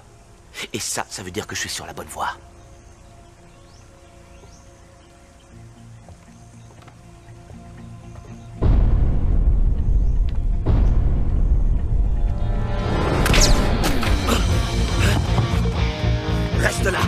Et ça veut dire que je suis sur la bonne voie. Reste là!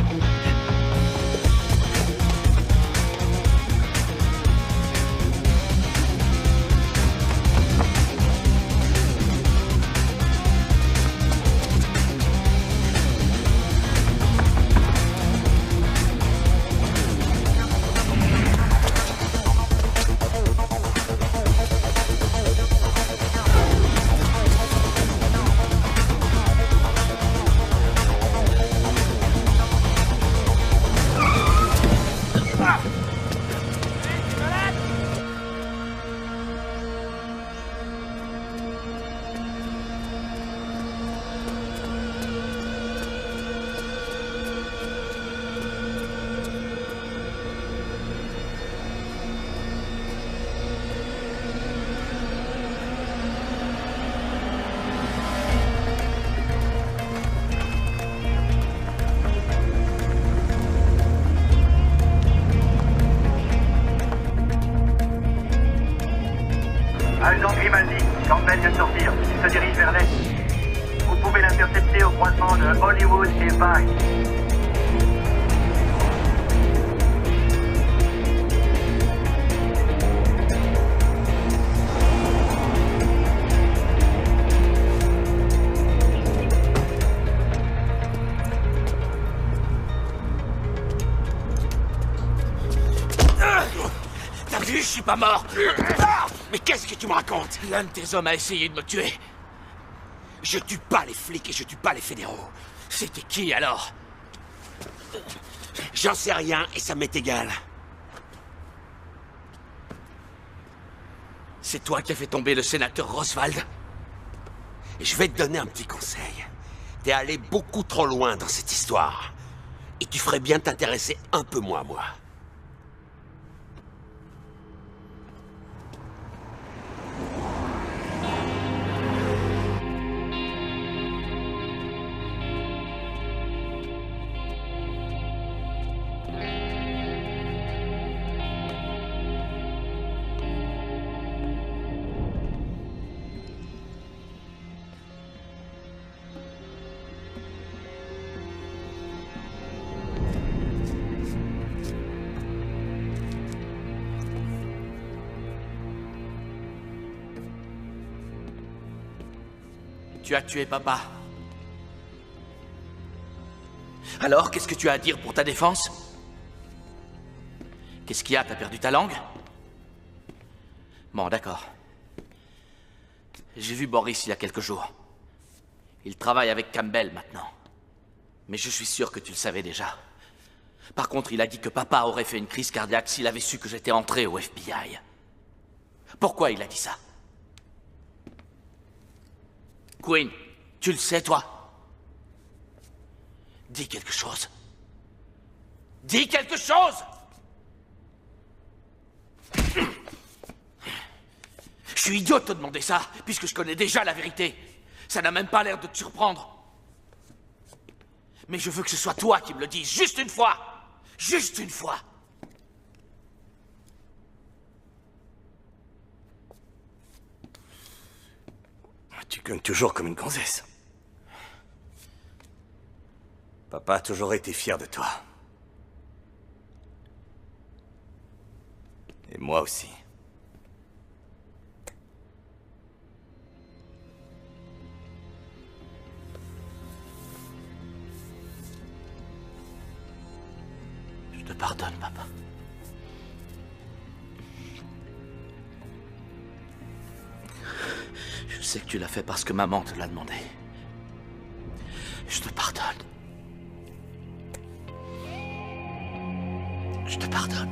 Vous pouvez l'intercepter au croisement de Hollywood et Vine. T'as vu, je suis pas mort. Mais qu'est-ce que tu me racontes? L'un de tes hommes a essayé de me tuer. Je tue pas les flics et je tue pas les fédéraux. C'était qui alors? J'en sais rien et ça m'est égal. C'est toi qui as fait tomber le sénateur Roswald? Je vais te donner un petit conseil. T'es allé beaucoup trop loin dans cette histoire. Et tu ferais bien t'intéresser un peu moins à moi. Tu as tué papa. Alors, qu'est-ce que tu as à dire pour ta défense? Qu'est-ce qu'il y a? T'as perdu ta langue? Bon, d'accord. J'ai vu Boris il y a quelques jours. Il travaille avec Campbell maintenant. Mais je suis sûr que tu le savais déjà. Par contre, il a dit que papa aurait fait une crise cardiaque s'il avait su que j'étais entré au FBI. Pourquoi il a dit ça? Quinn, tu le sais, toi? Dis quelque chose. Dis quelque chose! Je suis idiot de te demander ça, puisque je connais déjà la vérité. Ça n'a même pas l'air de te surprendre. Mais je veux que ce soit toi qui me le dises, juste une fois! Juste une fois! Tu cognes toujours comme une gonzesse. Papa a toujours été fier de toi. Et moi aussi. Je te pardonne, papa. Je sais que tu l'as fait parce que maman te l'a demandé. Je te pardonne. Je te pardonne.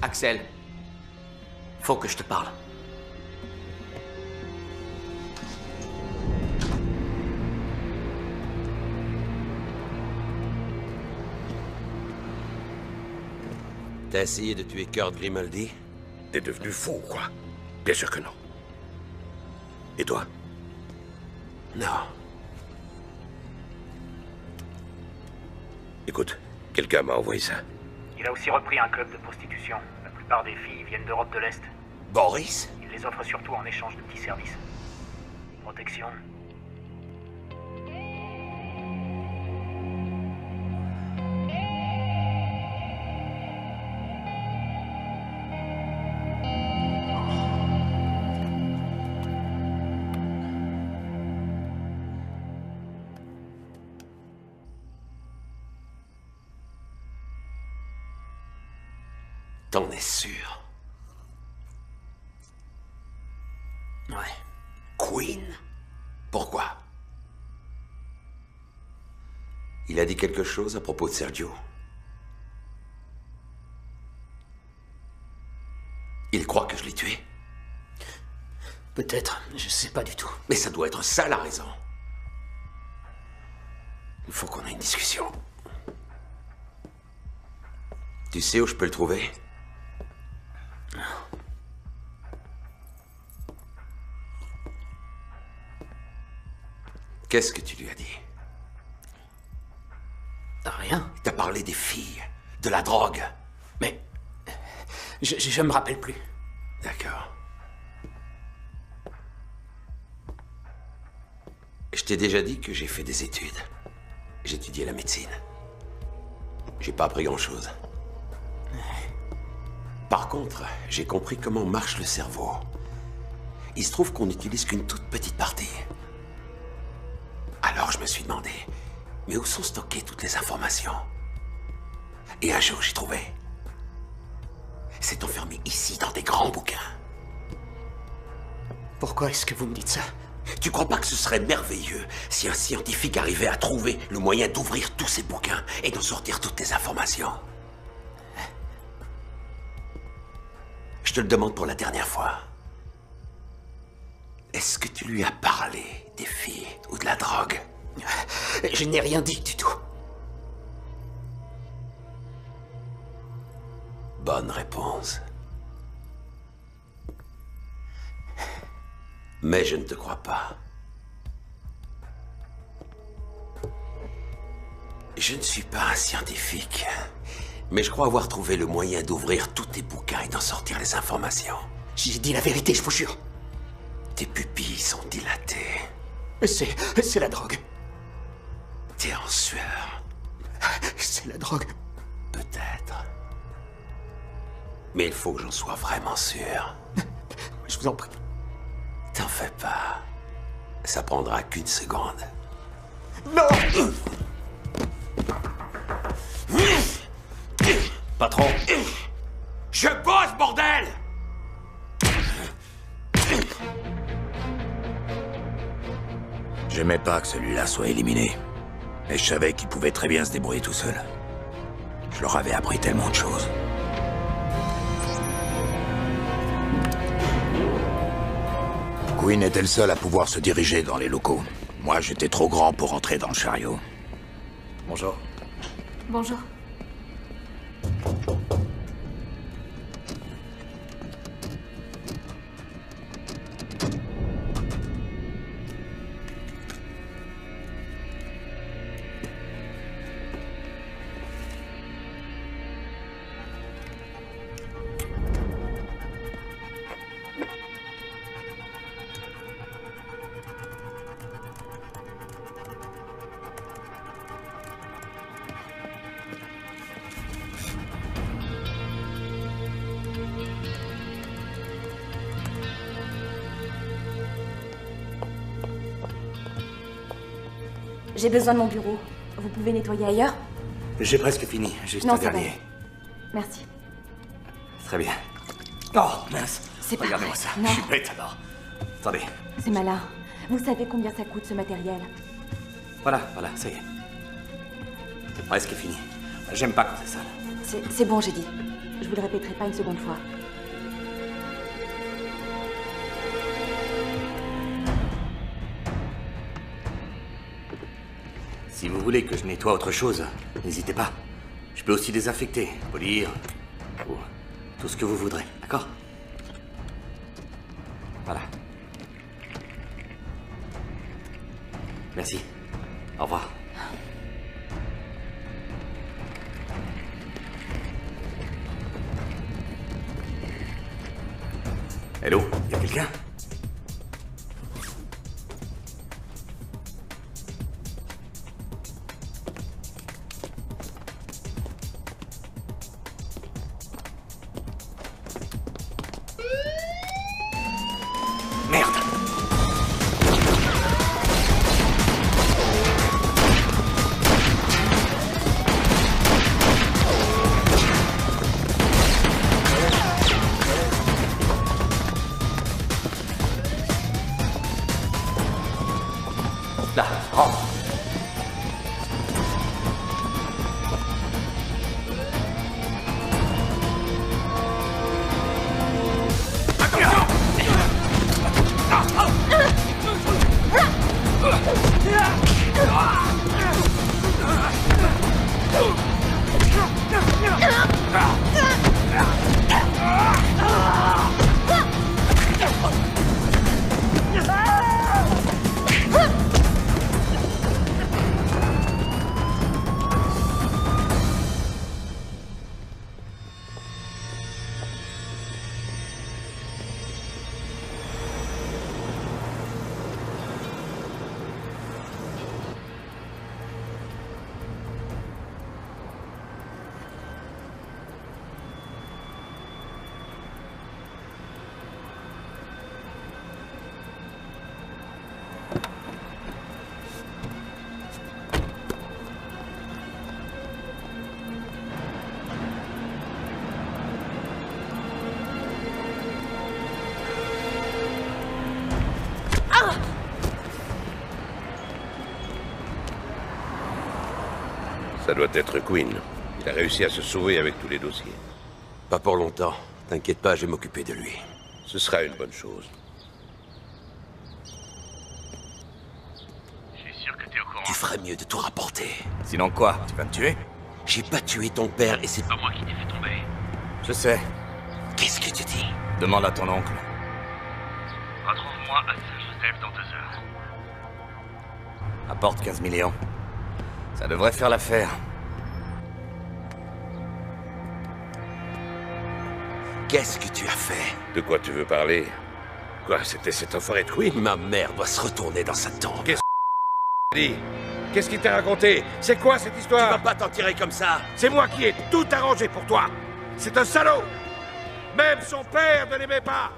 Axel, faut que je te parle. T'as essayé de tuer Kurt Grimaldi? T'es devenu fou, quoi? Bien sûr que non. Et toi? Non. Écoute, quelqu'un m'a envoyé ça. Il a aussi repris un club de prostitution. La plupart des filles viennent d'Europe de l'Est. Boris? Il les offre surtout en échange de petits services. Protection. T'en es sûr? Ouais. Quinn? Pourquoi? Il a dit quelque chose à propos de Sergio. Il croit que je l'ai tué? Peut-être, je sais pas du tout. Mais ça doit être ça la raison. Il faut qu'on ait une discussion. Tu sais où je peux le trouver? Qu'est-ce que tu lui as dit? Rien. T'as parlé des filles, de la drogue. Mais... Je me rappelle plus. D'accord. Je t'ai déjà dit que j'ai fait des études. J'ai étudié la médecine. J'ai pas appris grand-chose. Par contre, j'ai compris comment marche le cerveau. Il se trouve qu'on n'utilise qu'une toute petite partie. Alors je me suis demandé, mais où sont stockées toutes les informations? Et un jour, j'ai trouvé. C'est enfermé ici, dans des grands bouquins. Pourquoi est-ce que vous me dites ça? Tu crois pas que ce serait merveilleux si un scientifique arrivait à trouver le moyen d'ouvrir tous ces bouquins et d'en sortir toutes les informations? Je te le demande pour la dernière fois. Est-ce que tu lui as parlé des filles ou de la drogue? Je n'ai rien dit du tout. Bonne réponse. Mais je ne te crois pas. Je ne suis pas un scientifique, mais je crois avoir trouvé le moyen d'ouvrir tous tes bouquins et d'en sortir les informations. J'ai dit la vérité, je vous jure. Tes pupilles sont dilatées. C'est la drogue. T'es en sueur. C'est la drogue. Peut-être. Mais il faut que j'en sois vraiment sûr. Je vous en prie. T'en fais pas. Ça prendra qu'une seconde. Non! Patron. Je bosse, bordel! J'aimais pas que celui-là soit éliminé. Mais je savais qu'il pouvait très bien se débrouiller tout seul. Je leur avais appris tellement de choses. Quinn était le seul à pouvoir se diriger dans les locaux. Moi, j'étais trop grand pour entrer dans le chariot. Bonjour. Bonjour. J'ai besoin de mon bureau. Vous pouvez nettoyer ailleurs? J'ai presque fini, juste Non, un ça va. dernier. Merci. Très bien. Oh, mince. C'est pas Regardez-moi vrai. ça. Non. Je suis bête alors. Attendez. C'est malin. Vous savez combien ça coûte ce matériel? Voilà, ça y est. Presque fini. J'aime pas quand c'est sale. C'est bon, j'ai dit. Je vous le répéterai pas une seconde fois. Si vous voulez que je nettoie autre chose, n'hésitez pas. Je peux aussi désinfecter, polir, ou tout ce que vous voudrez, d'accord? Voilà. Merci. Au revoir. Hello, y a quelqu'un? Merde! Ça doit être Quinn. Il a réussi à se sauver avec tous les dossiers. Pas pour longtemps. T'inquiète pas, je vais m'occuper de lui. Ce sera une bonne chose. Je suis sûr que t'es au courant. Tu ferais mieux de tout rapporter. Sinon quoi? Tu vas me tuer? J'ai pas tué ton père et c'est pas moi qui t'ai fait tomber. Je sais. Qu'est-ce que tu dis? Demande à ton oncle. Retrouve-moi à Saint-Joseph dans 2 heures. Apporte 15 millions. Ça devrait faire l'affaire. Qu'est-ce que tu as fait? De quoi tu veux parler? Quoi, c'était cet enfoiré de Quinn? Ma mère doit se retourner dans sa tombe. Qu'est-ce que dit? Qu'est-ce qu'il t'a raconté? C'est quoi cette histoire? Tu vas pas t'en tirer comme ça. C'est moi qui ai tout arrangé pour toi. C'est un salaud. Même son père ne l'aimait pas.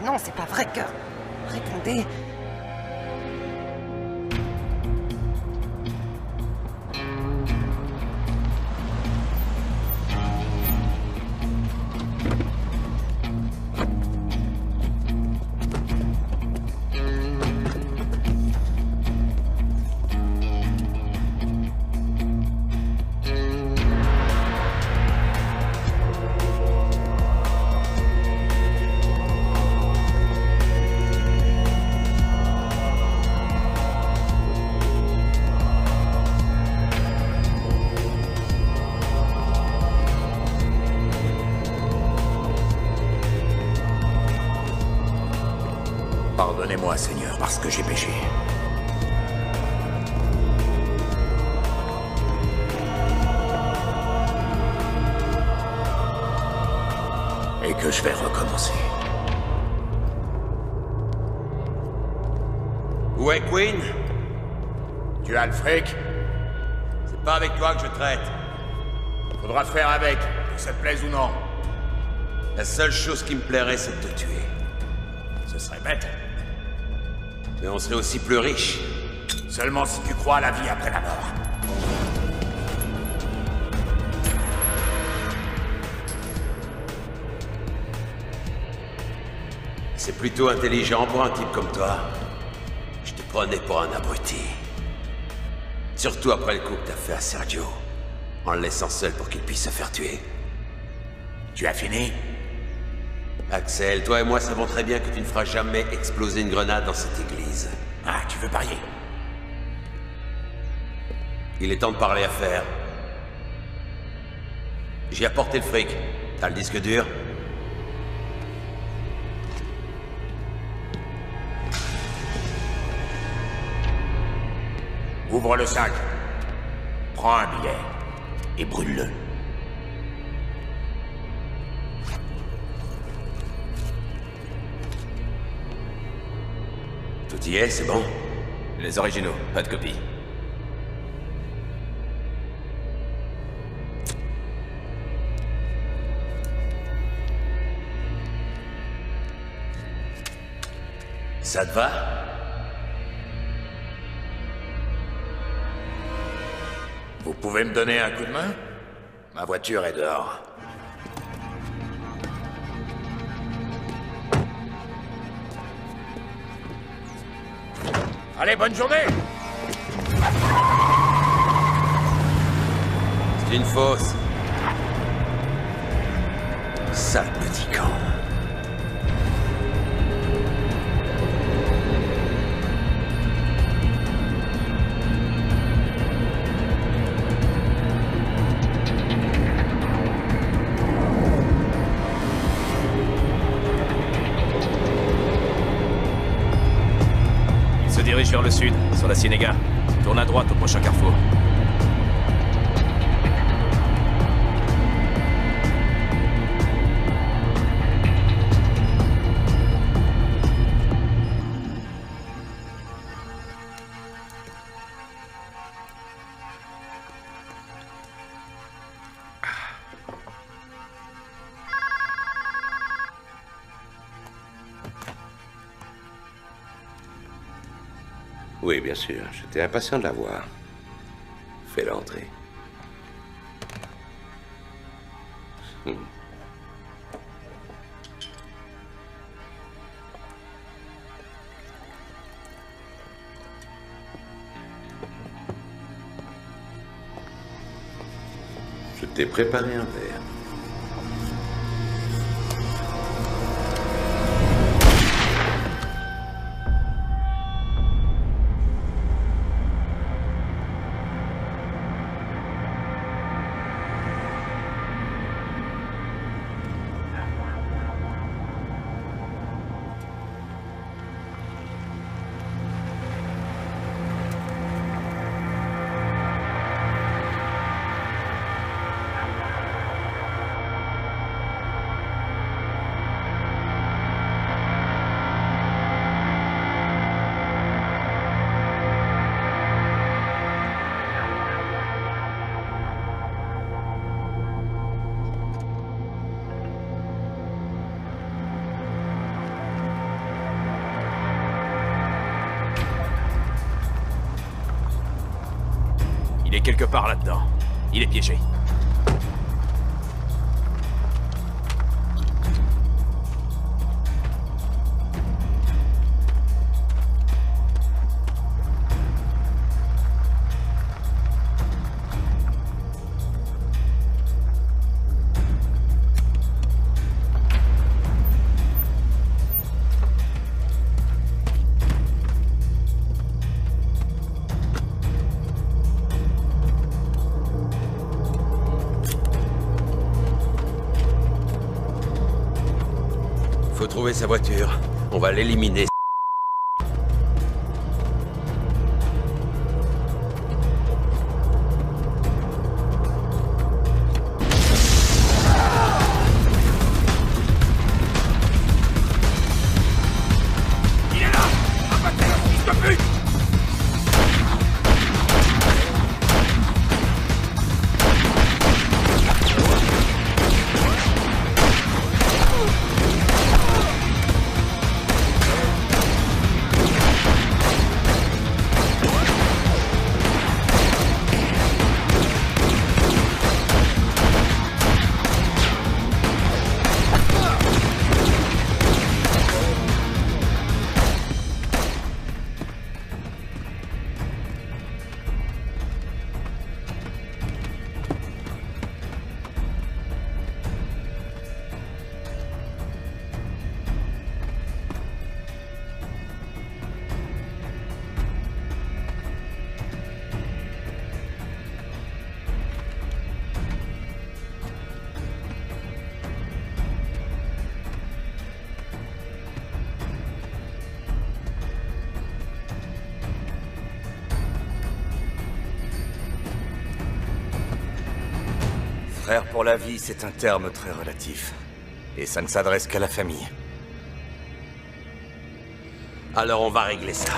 Non, c'est pas vrai que... Répondez... Pardonnez-moi, Seigneur, parce que j'ai péché. Et que je vais recommencer. Où est Quinn? Tu as le fric? C'est pas avec toi que je traite. Faudra faire avec, que ça te plaise ou non. La seule chose qui me plairait, c'est de te tuer. Ce serait bête. Mais on serait aussi plus riche. Seulement si tu crois à la vie après la mort. C'est plutôt intelligent pour un type comme toi. Je te prenais pour un abruti. Surtout après le coup que t'as fait à Sergio. En le laissant seul pour qu'il puisse se faire tuer. Tu as fini? Axel, toi et moi savons très bien que tu ne feras jamais exploser une grenade dans cette église. Ah, tu veux parier? Il est temps de parler affaires. J'ai apporté le fric. T'as le disque dur? Ouvre le sac. Prends un billet. Et brûle-le. Tout y est, c'est bon? Les originaux, pas de copie. Ça te va? Vous pouvez me donner un coup de main? Ma voiture est dehors. Allez, bonne journée! C'est une fausse. Sale petit camp. Dirige vers le sud, sur la Ciénéga. Tourne à droite au prochain carrefour. Oui, bien sûr. J'étais impatient de la voir. Fais-la entrer. Je t'ai préparé un verre. Il est quelque part là-dedans. Il est piégé. Faut trouver sa voiture. On va l'éliminer. Il est là! Abattez le fils de pute! Frère pour la vie, c'est un terme très relatif. Et ça ne s'adresse qu'à la famille. Alors on va régler ça.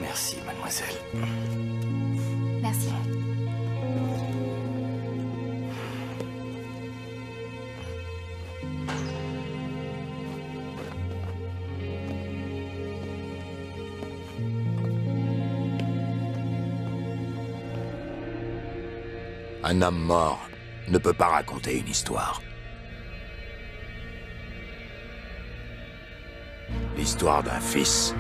Merci, mademoiselle. Merci. Un homme mort ne peut pas raconter une histoire. L'histoire d'un fils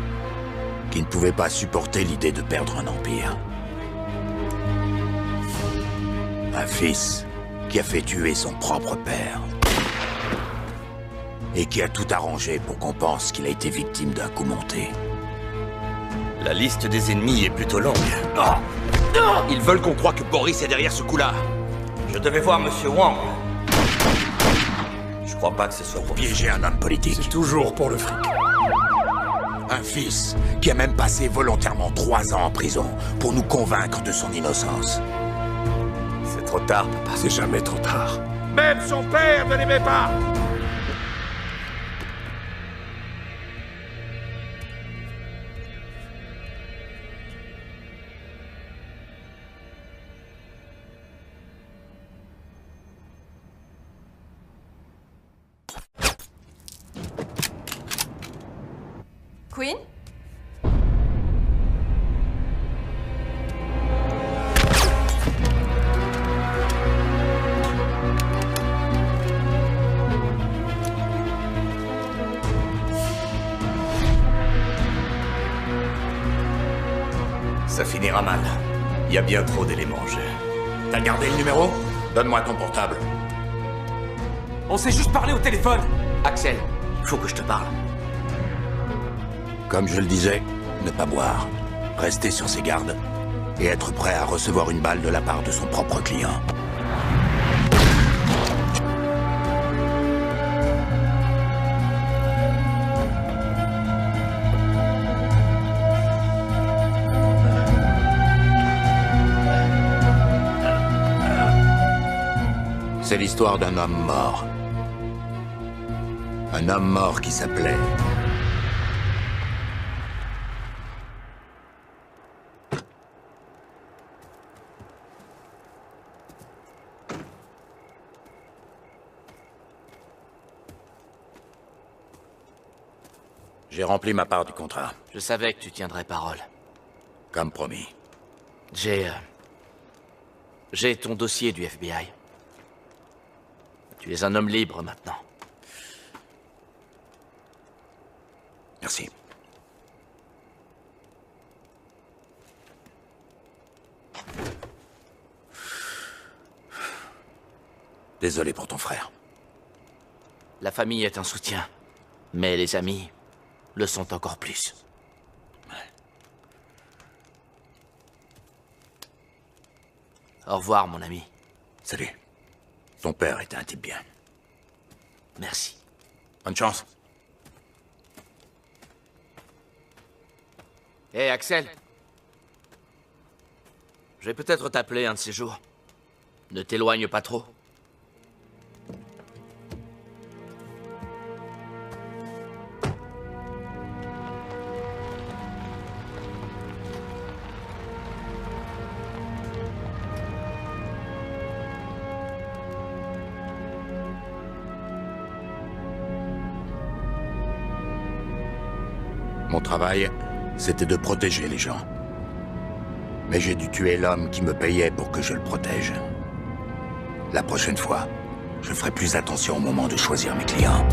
qui ne pouvait pas supporter l'idée de perdre un empire. Un fils qui a fait tuer son propre père. Et qui a tout arrangé pour qu'on pense qu'il a été victime d'un coup monté. La liste des ennemis est plutôt longue. Ils veulent qu'on croie que Boris est derrière ce coup-là. Je devais voir Monsieur Wang. Je crois pas que ce soit pour piéger un homme politique. C'est toujours pour le fric. Un fils qui a même passé volontairement 3 ans en prison pour nous convaincre de son innocence. C'est trop tard, papa. C'est jamais trop tard. Même son père ne l'aimait pas. Queen? Ça finira mal. Il y a bien trop d'éléments en jeu. T'as gardé le numéro? Donne-moi ton portable. On s'est juste parlé au téléphone. Axel, il faut que je te parle. Comme je le disais, ne pas boire, rester sur ses gardes et être prêt à recevoir une balle de la part de son propre client. C'est l'histoire d'un homme mort. Un homme mort qui s'appelait... J'ai rempli ma part du contrat. Je savais que tu tiendrais parole. Comme promis. J'ai ton dossier du FBI. Tu es un homme libre maintenant. Merci. Désolé pour ton frère. La famille est un soutien, mais les amis le sont encore plus. Au revoir, mon ami. Salut. Ton père était un type bien. Merci. Bonne chance. Hé, Axel. Je vais peut-être t'appeler un de ces jours. Ne t'éloigne pas trop. Mon travail, c'était de protéger les gens. Mais j'ai dû tuer l'homme qui me payait pour que je le protège. La prochaine fois, je ferai plus attention au moment de choisir mes clients.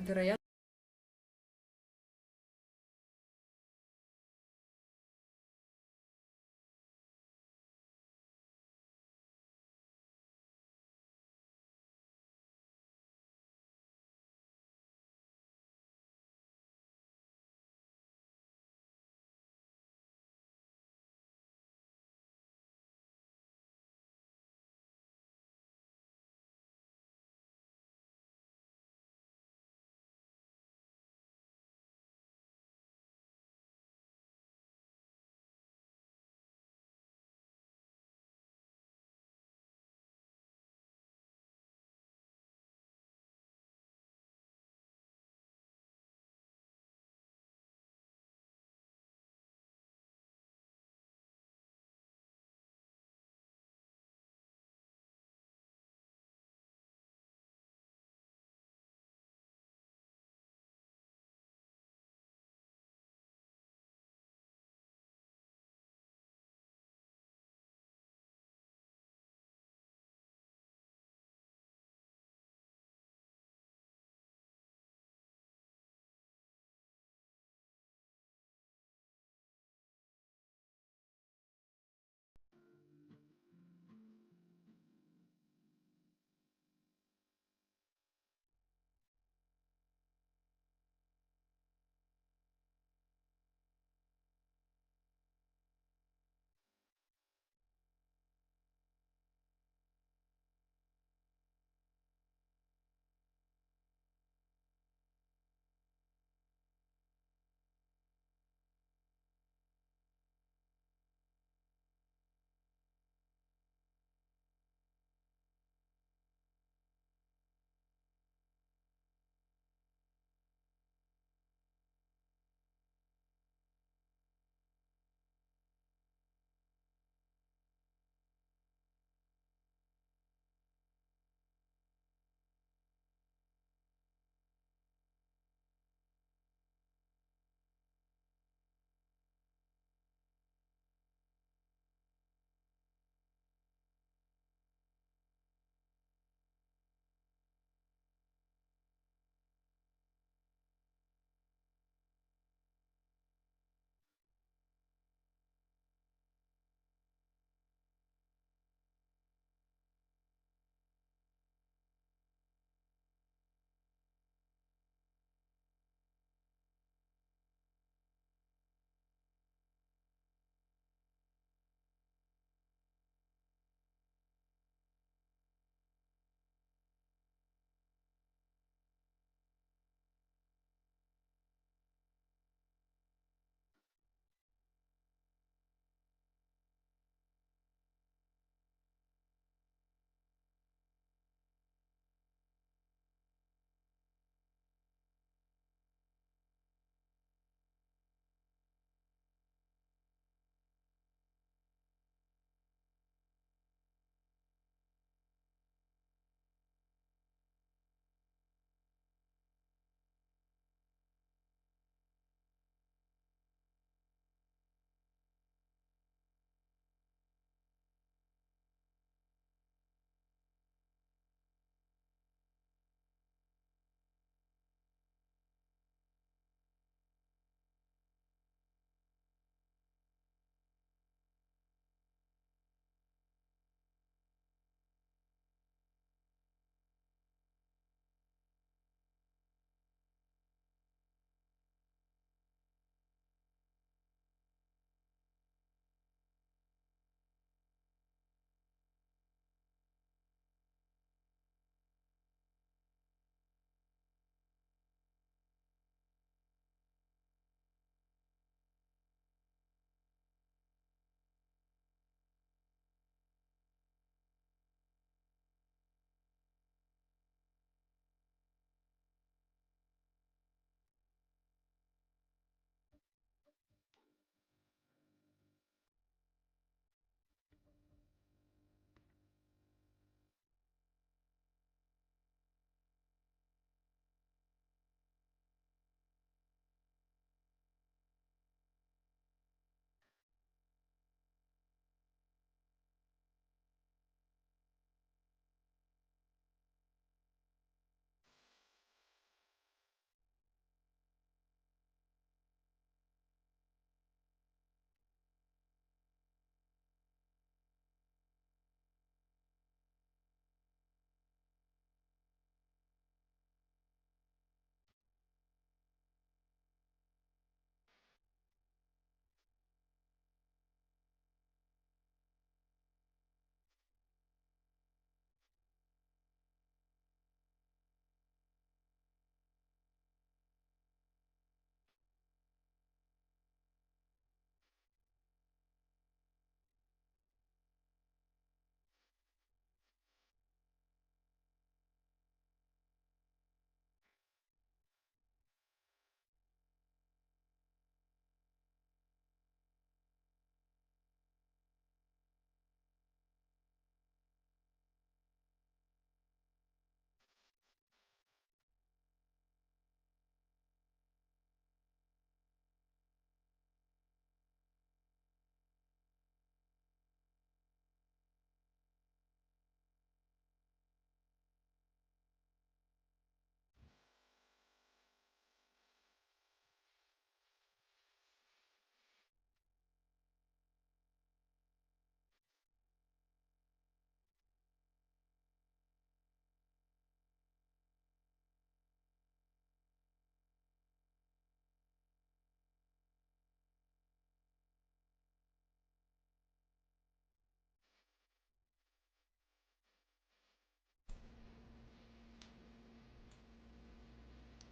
قرايات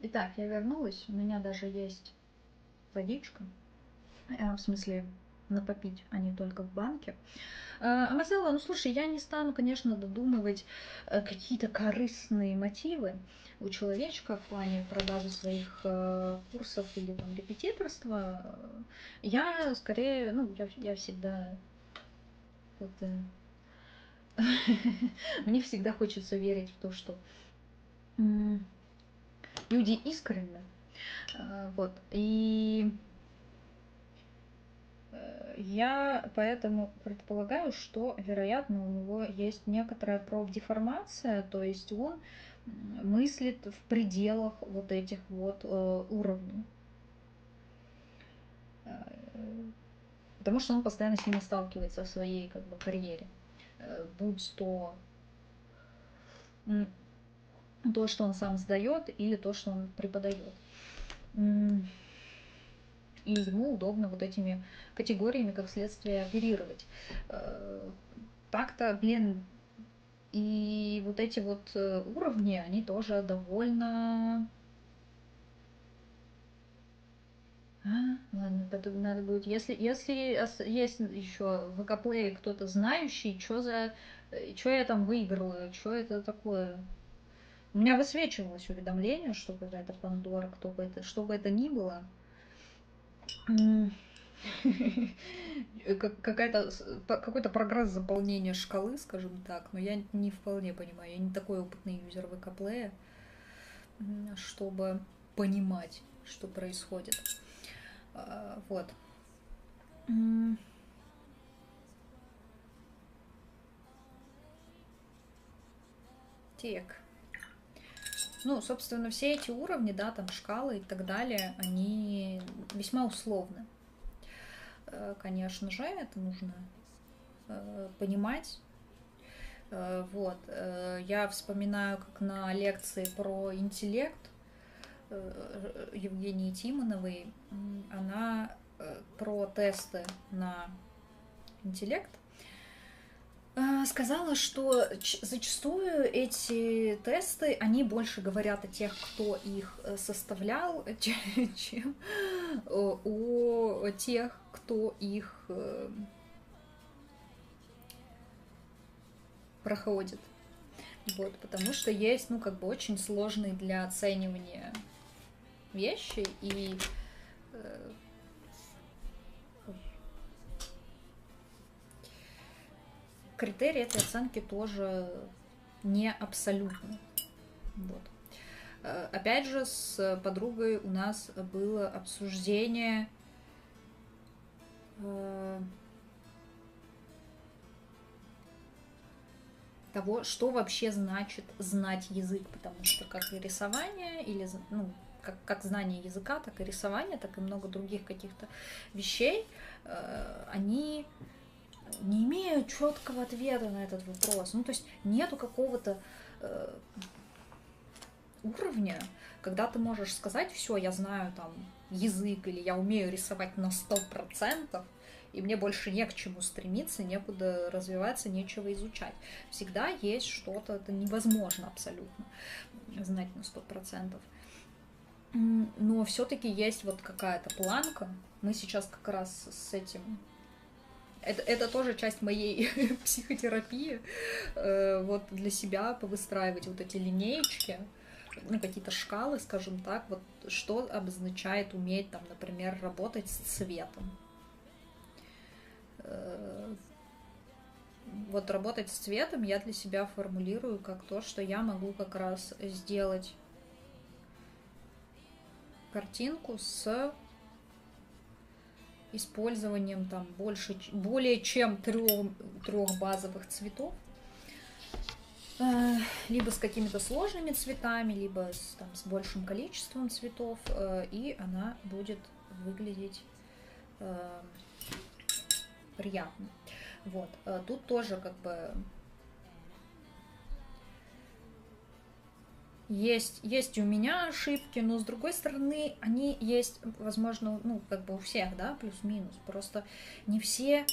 Итак, я вернулась. У меня даже есть водичка. В смысле, на попить, а не только в банке. Марселла, ну слушай, я не стану, конечно, додумывать какие-то корыстные мотивы у человечка в плане продажи своих курсов или там репетиторства. Я скорее, ну, я всегда это... Мне всегда хочется верить в то, что люди искренны. Вот. И я поэтому предполагаю, что, вероятно, у него есть некоторая профдеформация, то есть он мыслит в пределах вот этих вот уровней. Потому что он постоянно с ними сталкивается в своей как бы карьере. Будь то то, что он сам сдает, или то, что он преподает. И ему удобно вот этими категориями, как следствие, оперировать. Так-то, блин, и вот эти вот уровни, они тоже довольно... Ладно, надо будет... Если есть еще в ВК-плее кто-то знающий, что я там выигрываю, что это такое... У меня высвечивалось уведомление, что какая-то Пандора, что бы это ни было. Какой-то прогресс заполнения шкалы, скажем так, но я не вполне понимаю, я не такой опытный юзер ВК-плея, чтобы понимать, что происходит. Вот. Так. Ну, собственно, все эти уровни, да, там шкалы и так далее, они весьма условны. Конечно же, это нужно понимать. Вот. Я вспоминаю, как на лекции про интеллект Евгении Тимоновой, она про тесты на интеллект сказала, что зачастую эти тесты, они больше говорят о тех, кто их составлял, чем о тех, кто их проходит. Вот, потому что есть, ну, как бы очень сложные для оценивания вещи, и критерии этой оценки тоже не абсолютны. Вот. Опять же, с подругой у нас было обсуждение того, что вообще значит знать язык, потому что как и рисование, или, ну, как знание языка, так и рисование, так и много других каких-то вещей, они не имеют четкого ответа на этот вопрос. Ну, то есть нету какого-то уровня, когда ты можешь сказать: все, я знаю там язык, или я умею рисовать на 100%, и мне больше не к чему стремиться, некуда развиваться, нечего изучать. Всегда есть что-то, это невозможно абсолютно знать на 100%. Но все-таки есть вот какая-то планка. Мы сейчас как раз с этим... Это тоже часть моей психотерапии, вот для себя повыстраивать вот эти линеечки, ну, какие-то шкалы, скажем так, вот что обозначает уметь, там, например, работать с цветом. Вот работать с цветом я для себя формулирую как то, что я могу как раз сделать картинку с использованием там более чем трех базовых цветов, либо с какими-то сложными цветами, либо с большим количеством цветов, и она будет выглядеть приятно. Вот. Тут тоже как бы есть у меня ошибки, но с другой стороны они есть, возможно, ну, как бы у всех, да, плюс-минус. Просто не все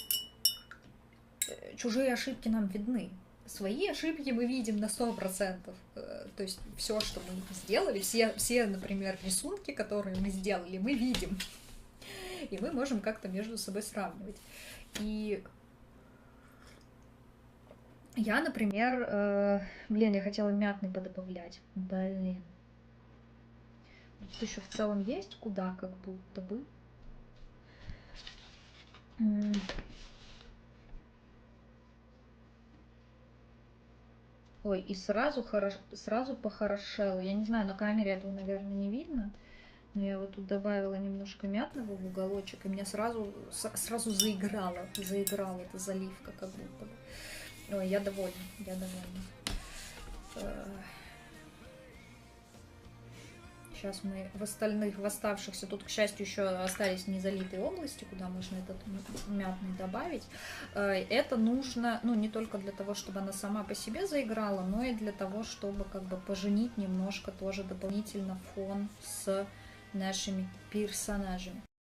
чужие ошибки нам видны. свои ошибки мы видим на 100%. То есть все, что мы сделали, все, например, рисунки, которые мы сделали, мы видим. И мы можем как-то между собой сравнивать. И я, например, блин, я хотела мятный подобавлять. Блин. Тут еще в целом есть куда, как будто бы. Ой, и сразу похорошело. Я не знаю, на камере этого, наверное, не видно. Но я вот тут добавила немножко мятного в уголочек, и меня сразу заиграла эта заливка, как будто бы. Ой, я довольна. Сейчас мы в оставшихся, тут, к счастью, еще остались незалитые области, куда можно этот мятный добавить. Это нужно, ну, не только для того, чтобы она сама по себе заиграла, но и для того, чтобы как бы поженить немножко тоже дополнительно фон с нашими персонажами.